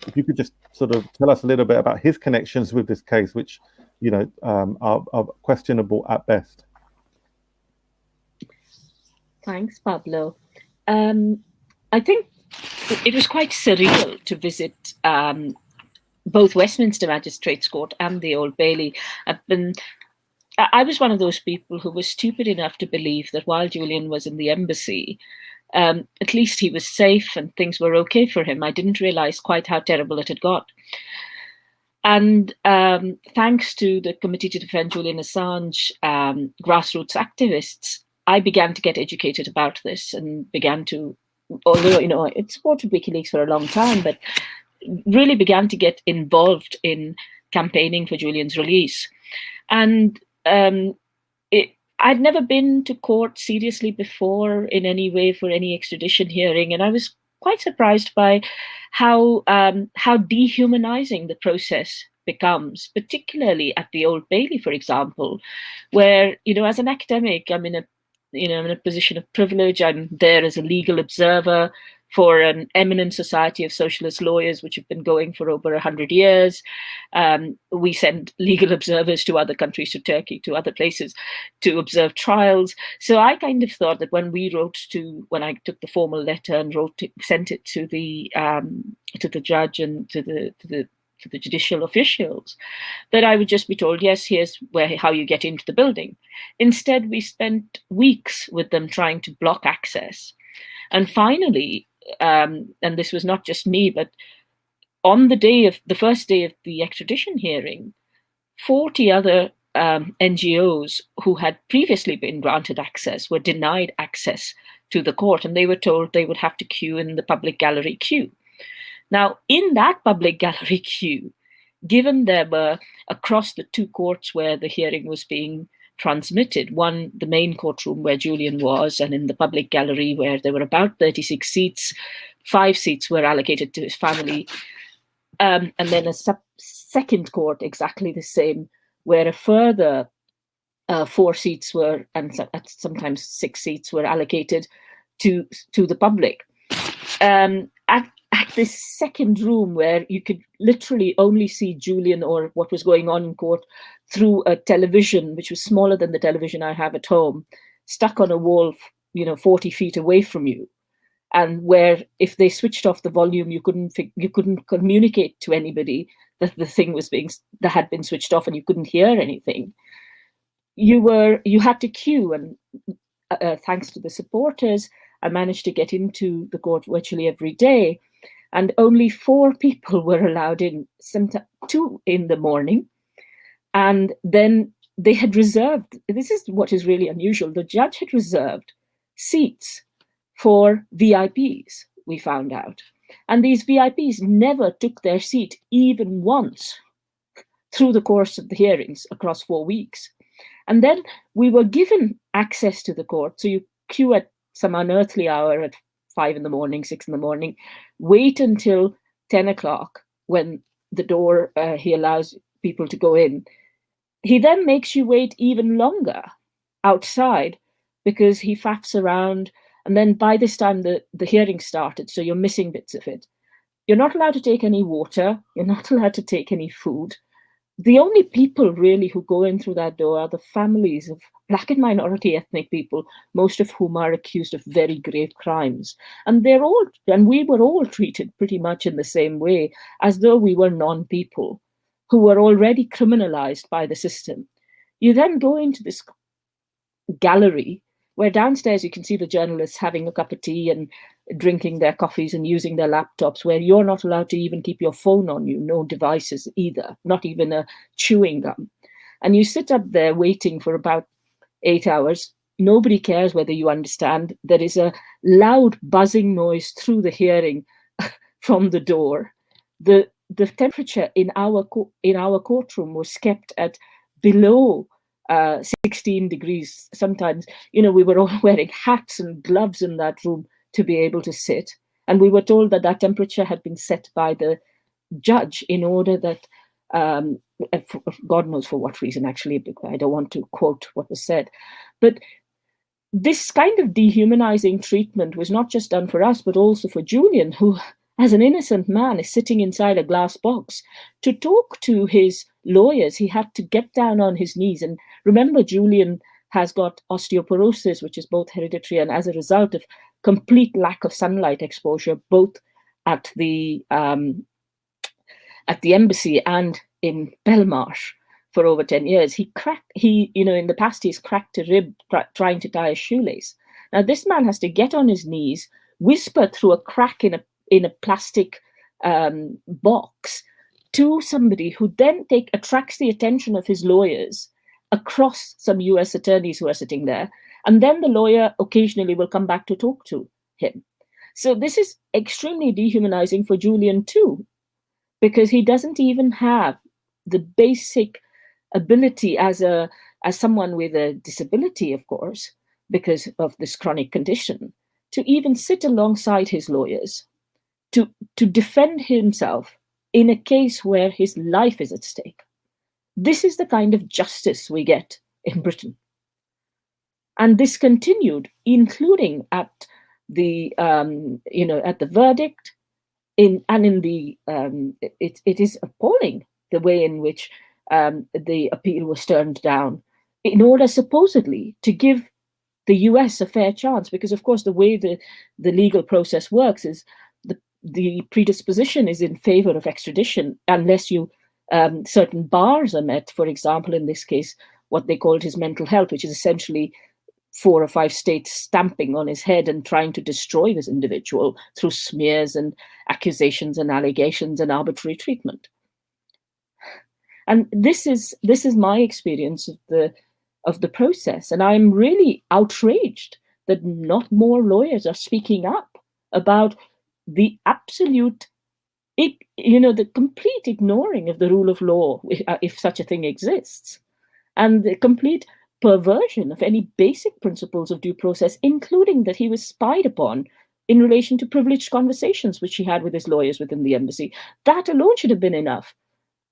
if you could just sort of tell us a little bit about his connections with this case, which you know are questionable at best. Thanks, Pablo. I think it was quite surreal to visit both Westminster Magistrates Court and the Old Bailey. I was one of those people who was stupid enough to believe that while Julian was in the embassy, at least he was safe and things were okay for him. I didn't realize quite how terrible it had got. And thanks to the Committee to Defend Julian Assange grassroots activists, I began to get educated about this and began to, although, you know, I'd supported WikiLeaks for a long time, but really began to get involved in campaigning for Julian's release. And I'd never been to court seriously before in any way for any extradition hearing, and I was quite surprised by how dehumanizing the process becomes, particularly at the Old Bailey, for example, where, you know, as an academic, I'm in a position of privilege. I'm there as a legal observer for an eminent society of socialist lawyers, which have been going for over 100 years. We send legal observers to other countries, to Turkey, to other places, to observe trials. So I kind of thought that when I took the formal letter and sent it to the judge and to the judicial officials, that I would just be told, yes, here's how you get into the building. Instead, we spent weeks with them trying to block access. And finally, and this was not just me, but on the first day of the extradition hearing, 40 other NGOs who had previously been granted access were denied access to the court, and they were told they would have to queue in the public gallery queue. Now, in that public gallery queue, given there were across the two courts where the hearing was being transmitted, one, the main courtroom where Julian was, and in the public gallery where there were about 36 seats, 5 seats were allocated to his family. And then a second court, exactly the same, where a further 4 seats were, and sometimes 6 seats were allocated to the public. At this second room where you could literally only see Julian or what was going on in court through a television, which was smaller than the television I have at home, stuck on a wall, 40 feet away from you, and where if they switched off the volume, you couldn't communicate to anybody that the thing that had been switched off, and you couldn't hear anything. you had to queue, and thanks to the supporters, I managed to get into the court virtually every day, and only 4 people were allowed in, sometimes 2 in the morning, and then they had reserved, this is what is really unusual, the judge had reserved seats for VIPs, we found out. And these VIPs never took their seat even once through the course of the hearings across 4 weeks. And then we were given access to the court. So you queue at some unearthly hour at 5 in the morning, 6 in the morning, wait until 10 o'clock when the door, he allows people to go in. He then makes you wait even longer outside because he faffs around. And then by this time, the hearing started, so you're missing bits of it. You're not allowed to take any water. You're not allowed to take any food. The only people really who go in through that door are the families of Black and minority ethnic people, most of whom are accused of very grave crimes. And we were all treated pretty much in the same way, as though we were non-people who were already criminalized by the system. You then go into this gallery where downstairs you can see the journalists having a cup of tea and drinking their coffees and using their laptops, where you're not allowed to even keep your phone on you, no devices either, not even a chewing gum. And you sit up there waiting for about 8 hours. Nobody cares whether you understand. There is a loud buzzing noise through the hearing from the door. The temperature in our courtroom was kept at below 16 degrees. Sometimes, we were all wearing hats and gloves in that room to be able to sit. And we were told that that temperature had been set by the judge in order that, God knows for what reason, actually, I don't want to quote what was said. But this kind of dehumanizing treatment was not just done for us, but also for Julian, who, as an innocent man, is sitting inside a glass box. To talk to his lawyers, he had to get down on his knees. And remember, Julian has got osteoporosis, which is both hereditary and as a result of complete lack of sunlight exposure, both at the embassy and in Belmarsh for over 10 years. In the past, he's cracked a rib trying to tie a shoelace. Now, this man has to get on his knees, whisper through a crack in a plastic box to somebody who then attracts the attention of his lawyers across some US attorneys who are sitting there. And then the lawyer occasionally will come back to talk to him. So this is extremely dehumanizing for Julian too, because he doesn't even have the basic ability as someone with a disability, of course, because of this chronic condition, to even sit alongside his lawyers, to defend himself in a case where his life is at stake. This is the kind of justice we get in Britain. And this continued, including at the at the verdict. It is appalling the way in which the appeal was turned down, in order supposedly to give the US a fair chance, because of course the way the legal process works is the predisposition is in favor of extradition unless certain bars are met. For example, in this case, what they called his mental health, which is essentially 4 or 5 states stamping on his head and trying to destroy this individual through smears and accusations and allegations and arbitrary treatment. And this is my experience of the process. And I'm really outraged that not more lawyers are speaking up about the absolute, the complete ignoring of the rule of law, if such a thing exists, and the complete perversion of any basic principles of due process, including that he was spied upon in relation to privileged conversations which he had with his lawyers within the embassy. That alone should have been enough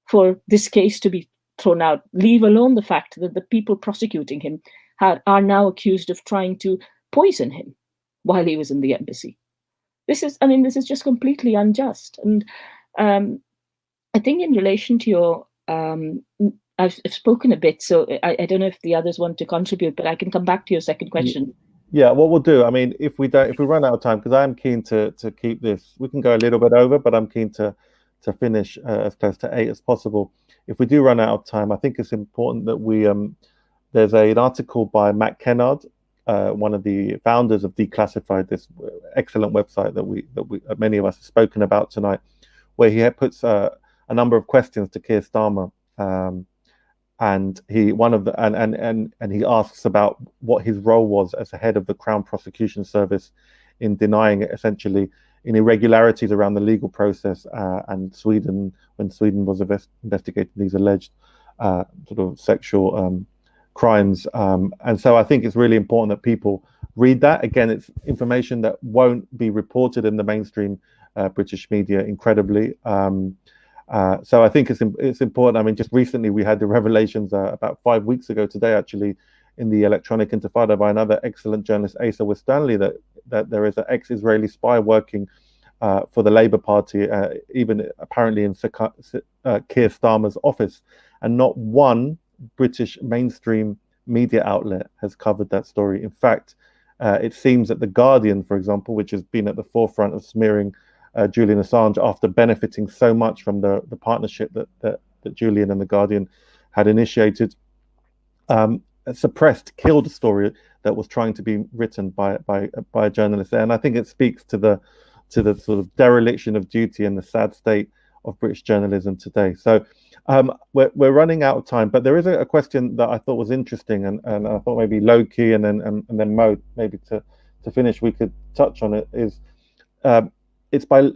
for this case to be thrown out, leave alone the fact that the people prosecuting him are now accused of trying to poison him while he was in the embassy. This is just completely unjust. And I think in relation to your, I've spoken a bit, so I don't know if the others want to contribute, but I can come back to your second question. Yeah, what we'll do, if we run out of time, because I'm keen to keep this, we can go a little bit over, but I'm keen to finish as close to 8 as possible. If we do run out of time, I think it's important that we there's an article by Matt Kennard, one of the founders of Declassified, this excellent website that many of us have spoken about tonight, where he puts a number of questions to Keir Starmer, and he asks about what his role was as the head of the Crown Prosecution Service in denying essentially in irregularities around the legal process, and Sweden, when Sweden was investigating these alleged sort of sexual crimes. And so I think it's really important that people read that. Again, it's information that won't be reported in the mainstream British media, incredibly. So I think it's important. I mean, just recently we had the revelations about 5 weeks ago today, actually, in the Electronic Intifada by another excellent journalist, Asa Winstanley, that there is an ex-Israeli spy working for the Labour Party, even apparently in Keir Starmer's office, and not one British mainstream media outlet has covered that story. In fact, it seems that The Guardian, for example, which has been at the forefront of smearing Julian Assange after benefiting so much from the partnership that Julian and The Guardian had initiated, killed a story that was trying to be written by a journalist there. And I think it speaks to the sort of dereliction of duty and the sad state of British journalism today. So we're running out of time, but there is a question that I thought was interesting, and I thought maybe Lowkey and then Mo, maybe to finish, we could touch on it. Is it's by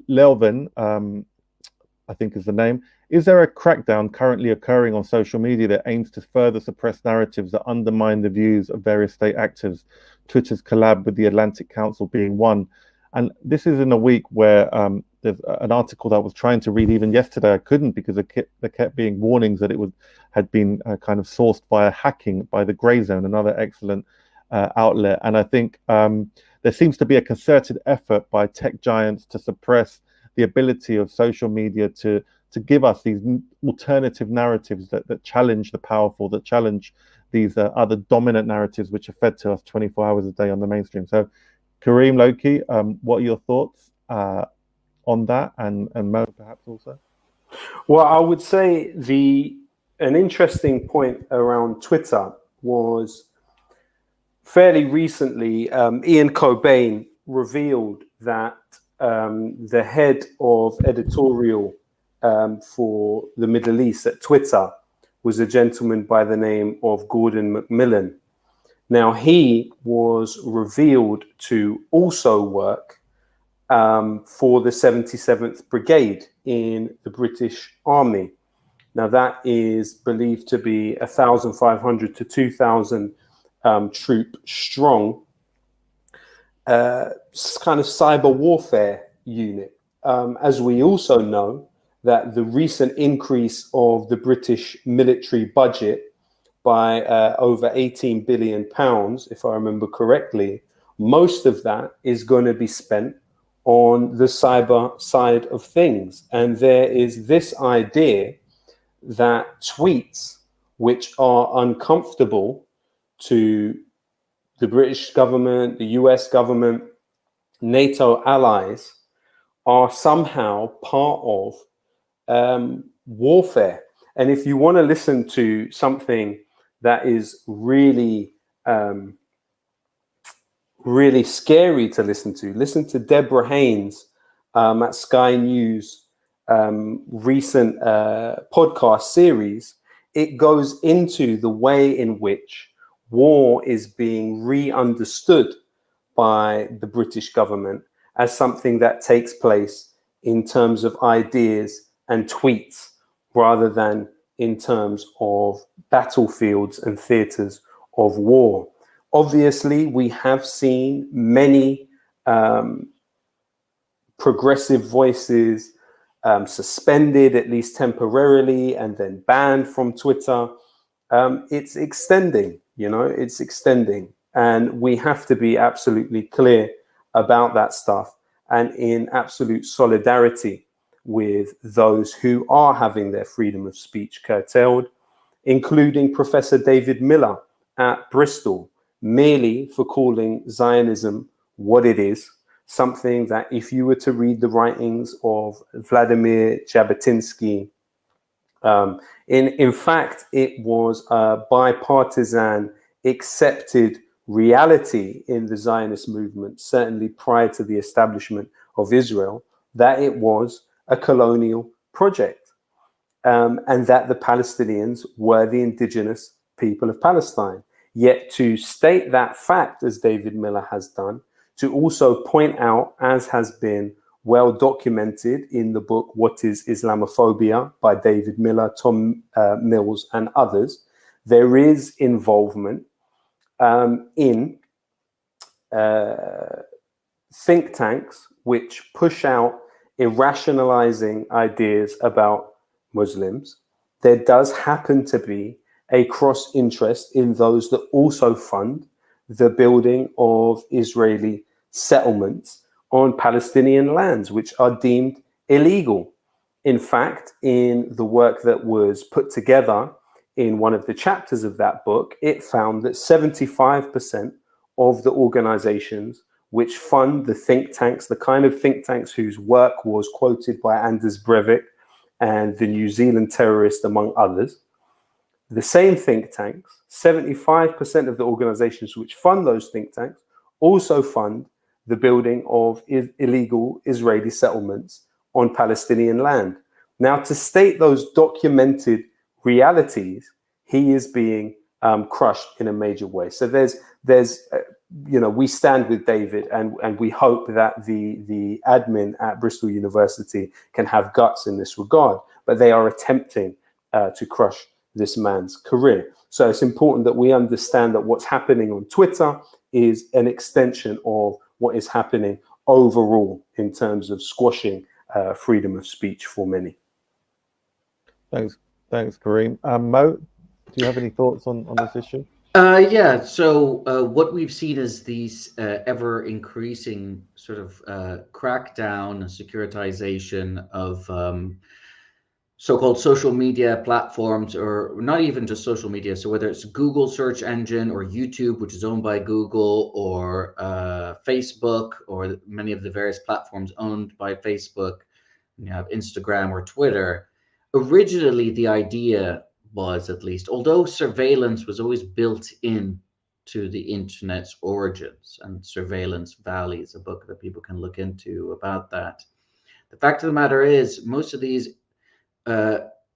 Lelvin, I think is the name. Is there a crackdown currently occurring on social media that aims to further suppress narratives that undermine the views of various state actors? Twitter's collab with the Atlantic Council being one. And this is in a week where there's an article that I was trying to read even yesterday. I couldn't, because there kept being warnings that it had been kind of sourced via hacking by the Grey Zone, another excellent outlet. And I think there seems to be a concerted effort by tech giants to suppress the ability of social media to give us these alternative narratives that challenge the powerful, that challenge these other dominant narratives which are fed to us 24 hours a day on the mainstream. So Kareem, Lowkey, what are your thoughts on that, and Mo perhaps also? Well, I would say an interesting point around Twitter was fairly recently, Ian Cobain revealed that the head of editorial for the Middle East at Twitter was a gentleman by the name of Gordon Macmillan. Now, he was revealed to also work for the 77th Brigade in the British Army. Now, that is believed to be 1,500 to 2,000 troop strong, kind of cyber warfare unit. As we also know, that the recent increase of the British military budget by over 18 billion pounds, if I remember correctly, most of that is going to be spent on the cyber side of things. And there is this idea that tweets which are uncomfortable to the British government, the US government, NATO allies, are somehow part of warfare. And if you want to listen to something that is really, really scary to listen to Deborah Haynes at Sky News recent podcast series. It goes into the way in which war is being re-understood by the British government as something that takes place in terms of ideas and tweets, rather than in terms of battlefields and theaters of war. Obviously, we have seen many progressive voices suspended, at least temporarily, and then banned from Twitter. It's extending, it's extending. And we have to be absolutely clear about that stuff, and in absolute solidarity with those who are having their freedom of speech curtailed, including Professor David Miller at Bristol, merely for calling Zionism what it is, something that if you were to read the writings of Vladimir Jabotinsky, In fact, it was a bipartisan accepted reality in the Zionist movement, certainly prior to the establishment of Israel, that it was a colonial project, and that the Palestinians were the indigenous people of Palestine. Yet to state that fact, as David Miller has done, to also point out, as has been well documented in the book What is Islamophobia by David Miller, Tom Mills, and others, there is involvement in think tanks which push out irrationalizing ideas about Muslims. There does happen to be a cross interest in those that also fund the building of Israeli settlements on Palestinian lands, which are deemed illegal. In fact, in the work that was put together in one of the chapters of that book, it found that 75% of the organizations which fund the think tanks, the kind of think tanks whose work was quoted by Anders Breivik and the New Zealand terrorist, among others, the same think tanks, 75% of the organizations which fund those think tanks also fund the building of illegal Israeli settlements on Palestinian land. Now, to state those documented realities, he is being crushed in a major way. So there's we stand with David, and we hope that the admin at Bristol University can have guts in this regard, but they are attempting to crush this man's career. So it's important that we understand that what's happening on Twitter is an extension of what is happening overall in terms of squashing freedom of speech for many. Thanks, Kareem. Mo, do you have any thoughts on this issue? Yeah, so what we've seen is these ever increasing sort of crackdown and securitization of so-called social media platforms, or not even just social media. So whether it's Google search engine or YouTube, which is owned by Google, or Facebook, or many of the various platforms owned by Facebook, you have Instagram or Twitter. Originally, the idea was, at least, although surveillance was always built in to the internet's origins, and Surveillance Valley is a book that people can look into about that. The fact of the matter is, most of these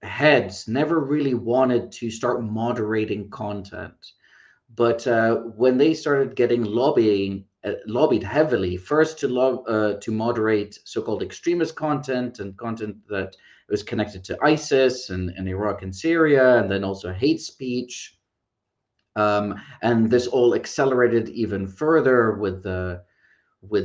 heads never really wanted to start moderating content. But when they started getting lobbied heavily, first to moderate so-called extremist content and content that was connected to ISIS and Iraq and Syria, and then also hate speech. And this all accelerated even further with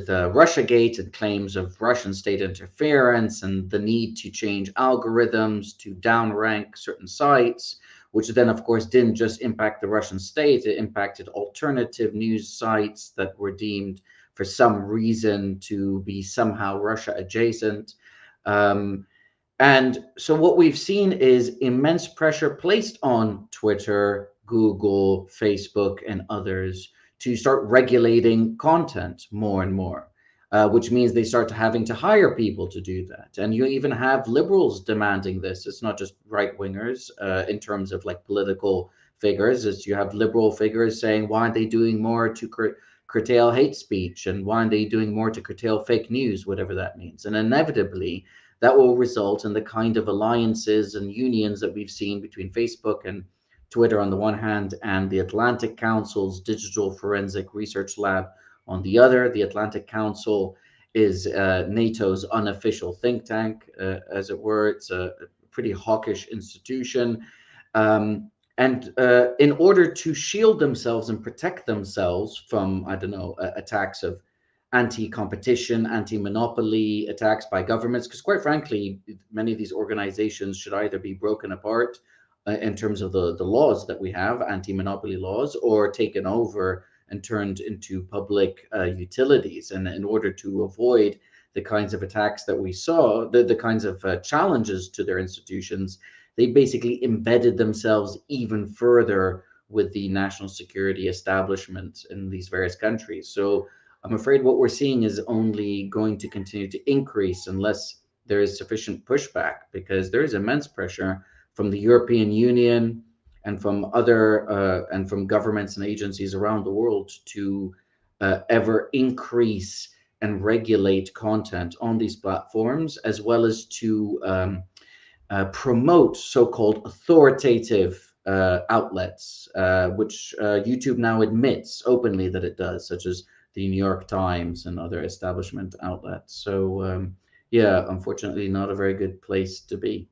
Russiagate and claims of Russian state interference and the need to change algorithms to downrank certain sites, which then, of course, didn't just impact the Russian state. It impacted alternative news sites that were deemed for some reason to be somehow Russia adjacent. And so what we've seen is immense pressure placed on Twitter, Google, Facebook, and others to start regulating content more and more, which means they start having to hire people to do that. And you even have liberals demanding this. It's not just right-wingers in terms of like political figures. It's you have liberal figures saying, why aren't they doing more to curtail hate speech? And why aren't they doing more to curtail fake news, whatever that means? And inevitably, that will result in the kind of alliances and unions that we've seen between Facebook and Twitter on the one hand, and the Atlantic Council's Digital Forensic Research Lab on the other. The Atlantic Council is NATO's unofficial think tank, as it were. It's a pretty hawkish institution. And in order to shield themselves and protect themselves from, I don't know, attacks of anti-competition, anti-monopoly attacks by governments, because quite frankly, many of these organizations should either be broken apart in terms of the laws that we have, anti-monopoly laws, or taken over and turned into public utilities. And in order to avoid the kinds of attacks that we saw, the kinds of challenges to their institutions, they basically embedded themselves even further with the national security establishment in these various countries. So I'm afraid what we're seeing is only going to continue to increase unless there is sufficient pushback, because there is immense pressure from the European Union and from other and from governments and agencies around the world to ever increase and regulate content on these platforms, as well as to promote so-called authoritative outlets, which YouTube now admits openly that it does, such as the New York Times and other establishment outlets. So yeah, unfortunately, not a very good place to be.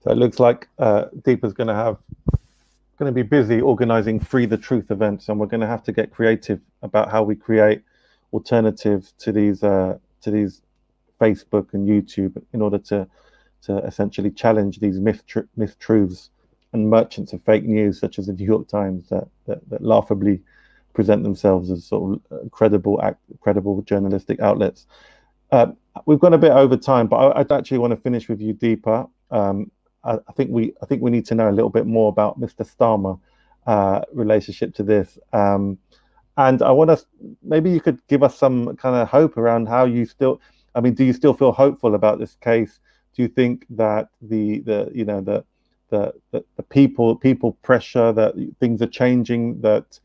So it looks like Deepa's going to be busy organizing Free the Truth events, and we're going to have to get creative about how we create alternatives to these Facebook and YouTube in order to essentially challenge these myth-truths and merchants of fake news, such as the New York Times, that laughably present themselves as sort of credible journalistic outlets. We've gone a bit over time, but I'd actually want to finish with you, Deepa. I think we need to know a little bit more about Mr. Starmer relationship to this. And I want to, maybe you could give us some kind of hope around how you still, I mean, do you still feel hopeful about this case? Do you think that the people pressure, that things are changing, that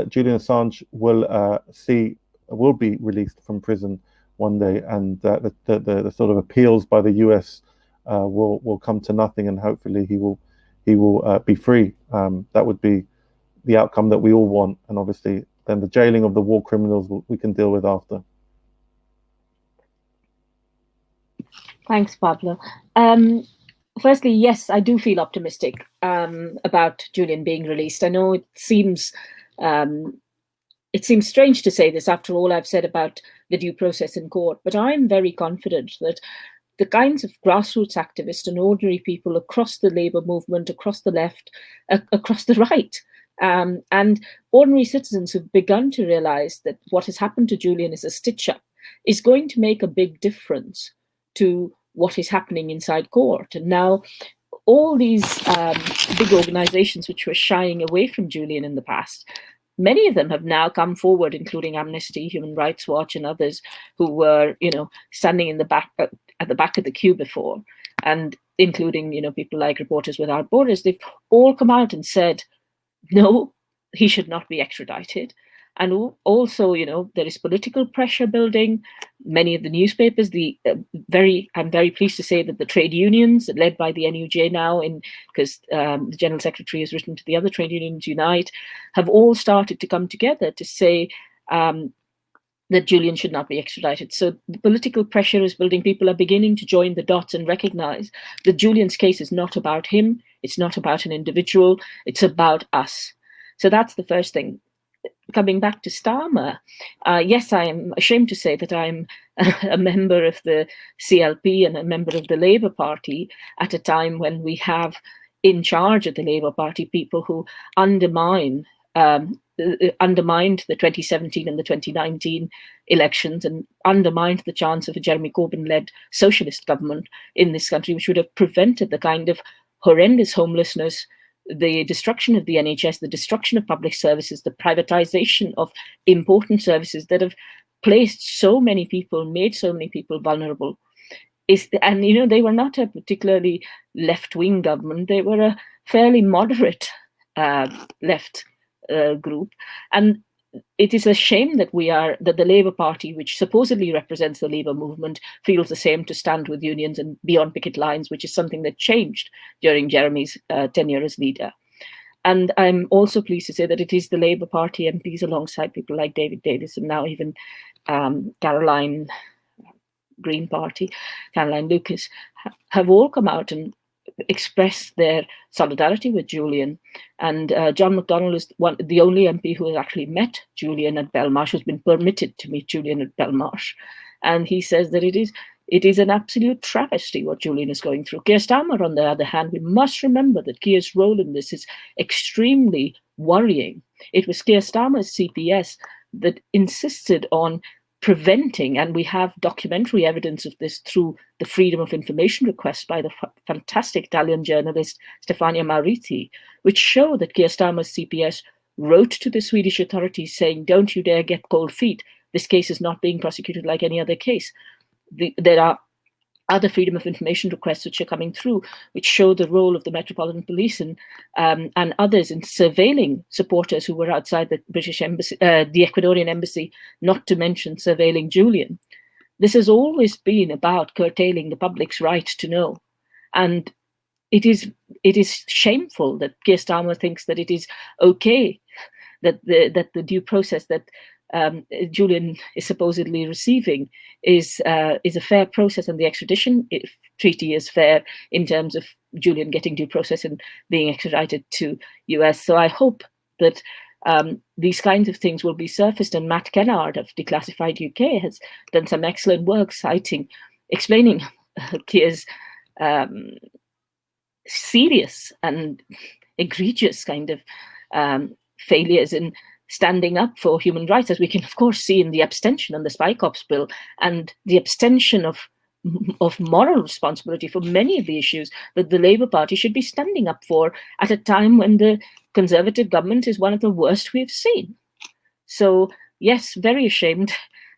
Julian Assange will be released from prison one day, and that the sort of appeals by the US will come to nothing, and hopefully he will be free? That would be the outcome that we all want, and obviously then the jailing of the war criminals we can deal with after. Thanks, Pablo. Firstly, yes, I do feel optimistic about Julian being released. I know it seems strange to say this after all I've said about the due process in court, but I'm very confident that the kinds of grassroots activists and ordinary people across the Labour movement, across the left, across the right, and ordinary citizens who've begun to realize that what has happened to Julian is a stitch-up, is going to make a big difference to what is happening inside court. And now all these big organizations which were shying away from Julian in the past, many of them have now come forward, including Amnesty, Human Rights Watch, and others who were, standing in the back at the back of the queue before, and including, people like Reporters Without Borders. They've all come out and said, no, he should not be extradited. And also, there is political pressure building. Many of the newspapers, I'm very pleased to say that the trade unions, led by the NUJ now, because the General Secretary has written to the other trade unions, Unite, have all started to come together to say that Julian should not be extradited. So the political pressure is building. People are beginning to join the dots and recognize that Julian's case is not about him. It's not about an individual. It's about us. So that's the first thing. Coming back to Starmer, yes, I am ashamed to say that I'm a member of the CLP and a member of the Labour Party at a time when we have in charge of the Labour Party people who undermined the 2017 and the 2019 elections, and undermined the chance of a Jeremy Corbyn-led socialist government in this country, which would have prevented the kind of horrendous homelessness, the destruction of the NHS, the destruction of public services, the privatization of important services that have placed so many people, made so many people vulnerable. And they were not a particularly left-wing government. They were a fairly moderate left group. And it is a shame that the Labour Party, which supposedly represents the Labour movement, feels the same to stand with unions and be on picket lines, which is something that changed during Jeremy's tenure as leader. And I'm also pleased to say that it is the Labour Party MPs, alongside people like David Davis and now even Caroline Green Party, Caroline Lucas, have all come out and express their solidarity with Julian. And John McDonnell is the only MP who has actually met Julian at Belmarsh, who's been permitted to meet Julian at Belmarsh. And he says that it is an absolute travesty what Julian is going through. Keir Starmer, on the other hand, we must remember that Keir's role in this is extremely worrying. It was Keir Starmer's CPS that insisted on preventing, and we have documentary evidence of this through the Freedom of Information request by the fantastic Italian journalist Stefania Maurizi, which show that Keir Starmer's CPS wrote to the Swedish authorities saying, don't you dare get cold feet. This case is not being prosecuted like any other case. There are other freedom of information requests which are coming through, which show the role of the Metropolitan Police and others in surveilling supporters who were outside the British embassy, the Ecuadorian embassy, not to mention surveilling Julian. This has always been about curtailing the public's right to know. And it is shameful that Keir Starmer thinks that it is okay that the due process that Julian is supposedly receiving is a fair process, and the extradition treaty is fair in terms of Julian getting due process and being extradited to US. So I hope that these kinds of things will be surfaced, and Matt Kennard of Declassified UK has done some excellent work explaining Keir's serious and egregious kind of failures in standing up for human rights, as we can of course see in the abstention on the Spy Cops bill and the abstention of moral responsibility for many of the issues that the Labour Party should be standing up for at a time when the Conservative government is one of the worst we've seen. So yes, very ashamed,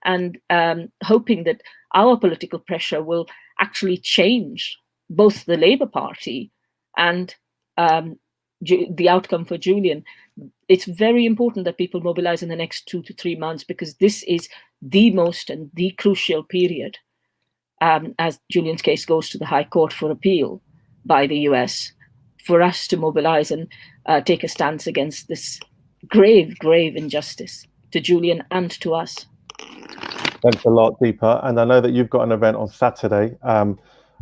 and hoping that our political pressure will actually change both the Labour Party and the outcome for Julian. It's very important that people mobilize in the next 2 to 3 months, because this is the most and the crucial period as Julian's case goes to the High Court for appeal by the US, for us to mobilize and take a stance against this grave, grave injustice to Julian and to us. Thanks a lot, Deepa. And I know that you've got an event on Saturday.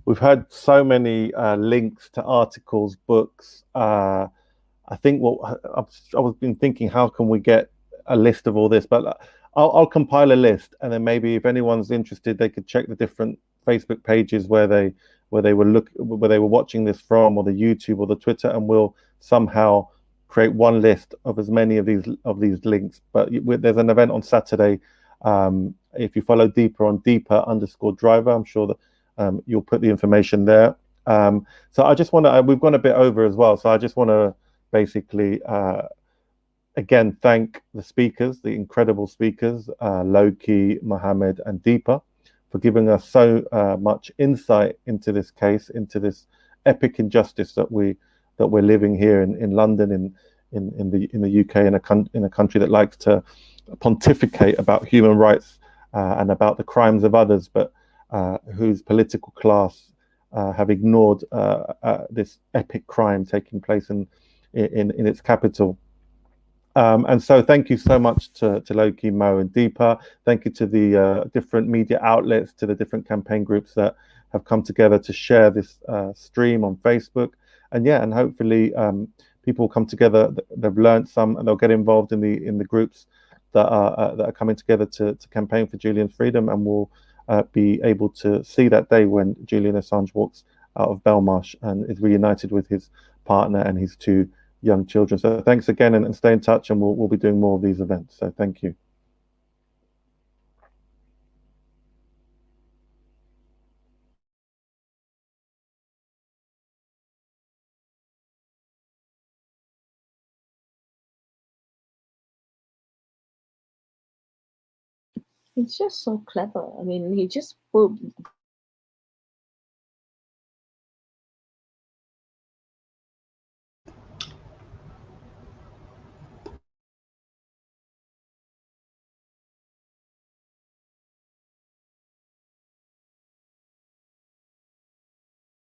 We've heard so many links to articles, books. I think I've been thinking, how can we get a list of all this? But I'll compile a list, and then maybe if anyone's interested, they could check the different Facebook pages where they were watching this from, or the YouTube or the Twitter, and we'll somehow create one list of as many of these links. But there's an event on Saturday. If you follow Deepa on Deepa_driver, I'm sure that you'll put the information there. So I just want to, we've gone a bit over as well, so I just want to basically again thank the speakers, the incredible speakers, Lowkey, Mohamed and Deepa, for giving us so much insight into this case, into this epic injustice that we're living here in London, in the UK, in a country that likes to pontificate about human rights and about the crimes of others, but whose political class have ignored this epic crime taking place in its capital. And so thank you so much to Lowkey, Mo and Deepa. Thank you to the different media outlets, to the different campaign groups that have come together to share this stream on Facebook. And hopefully people come together, they've learned some, and they'll get involved in the groups that are coming together to campaign for Julian's freedom, and we'll be able to see that day when Julian Assange walks out of Belmarsh and is reunited with his partner and his 2 young children. So thanks again, and stay in touch, and we'll be doing more of these events. So thank you. It's just so clever. I mean, he just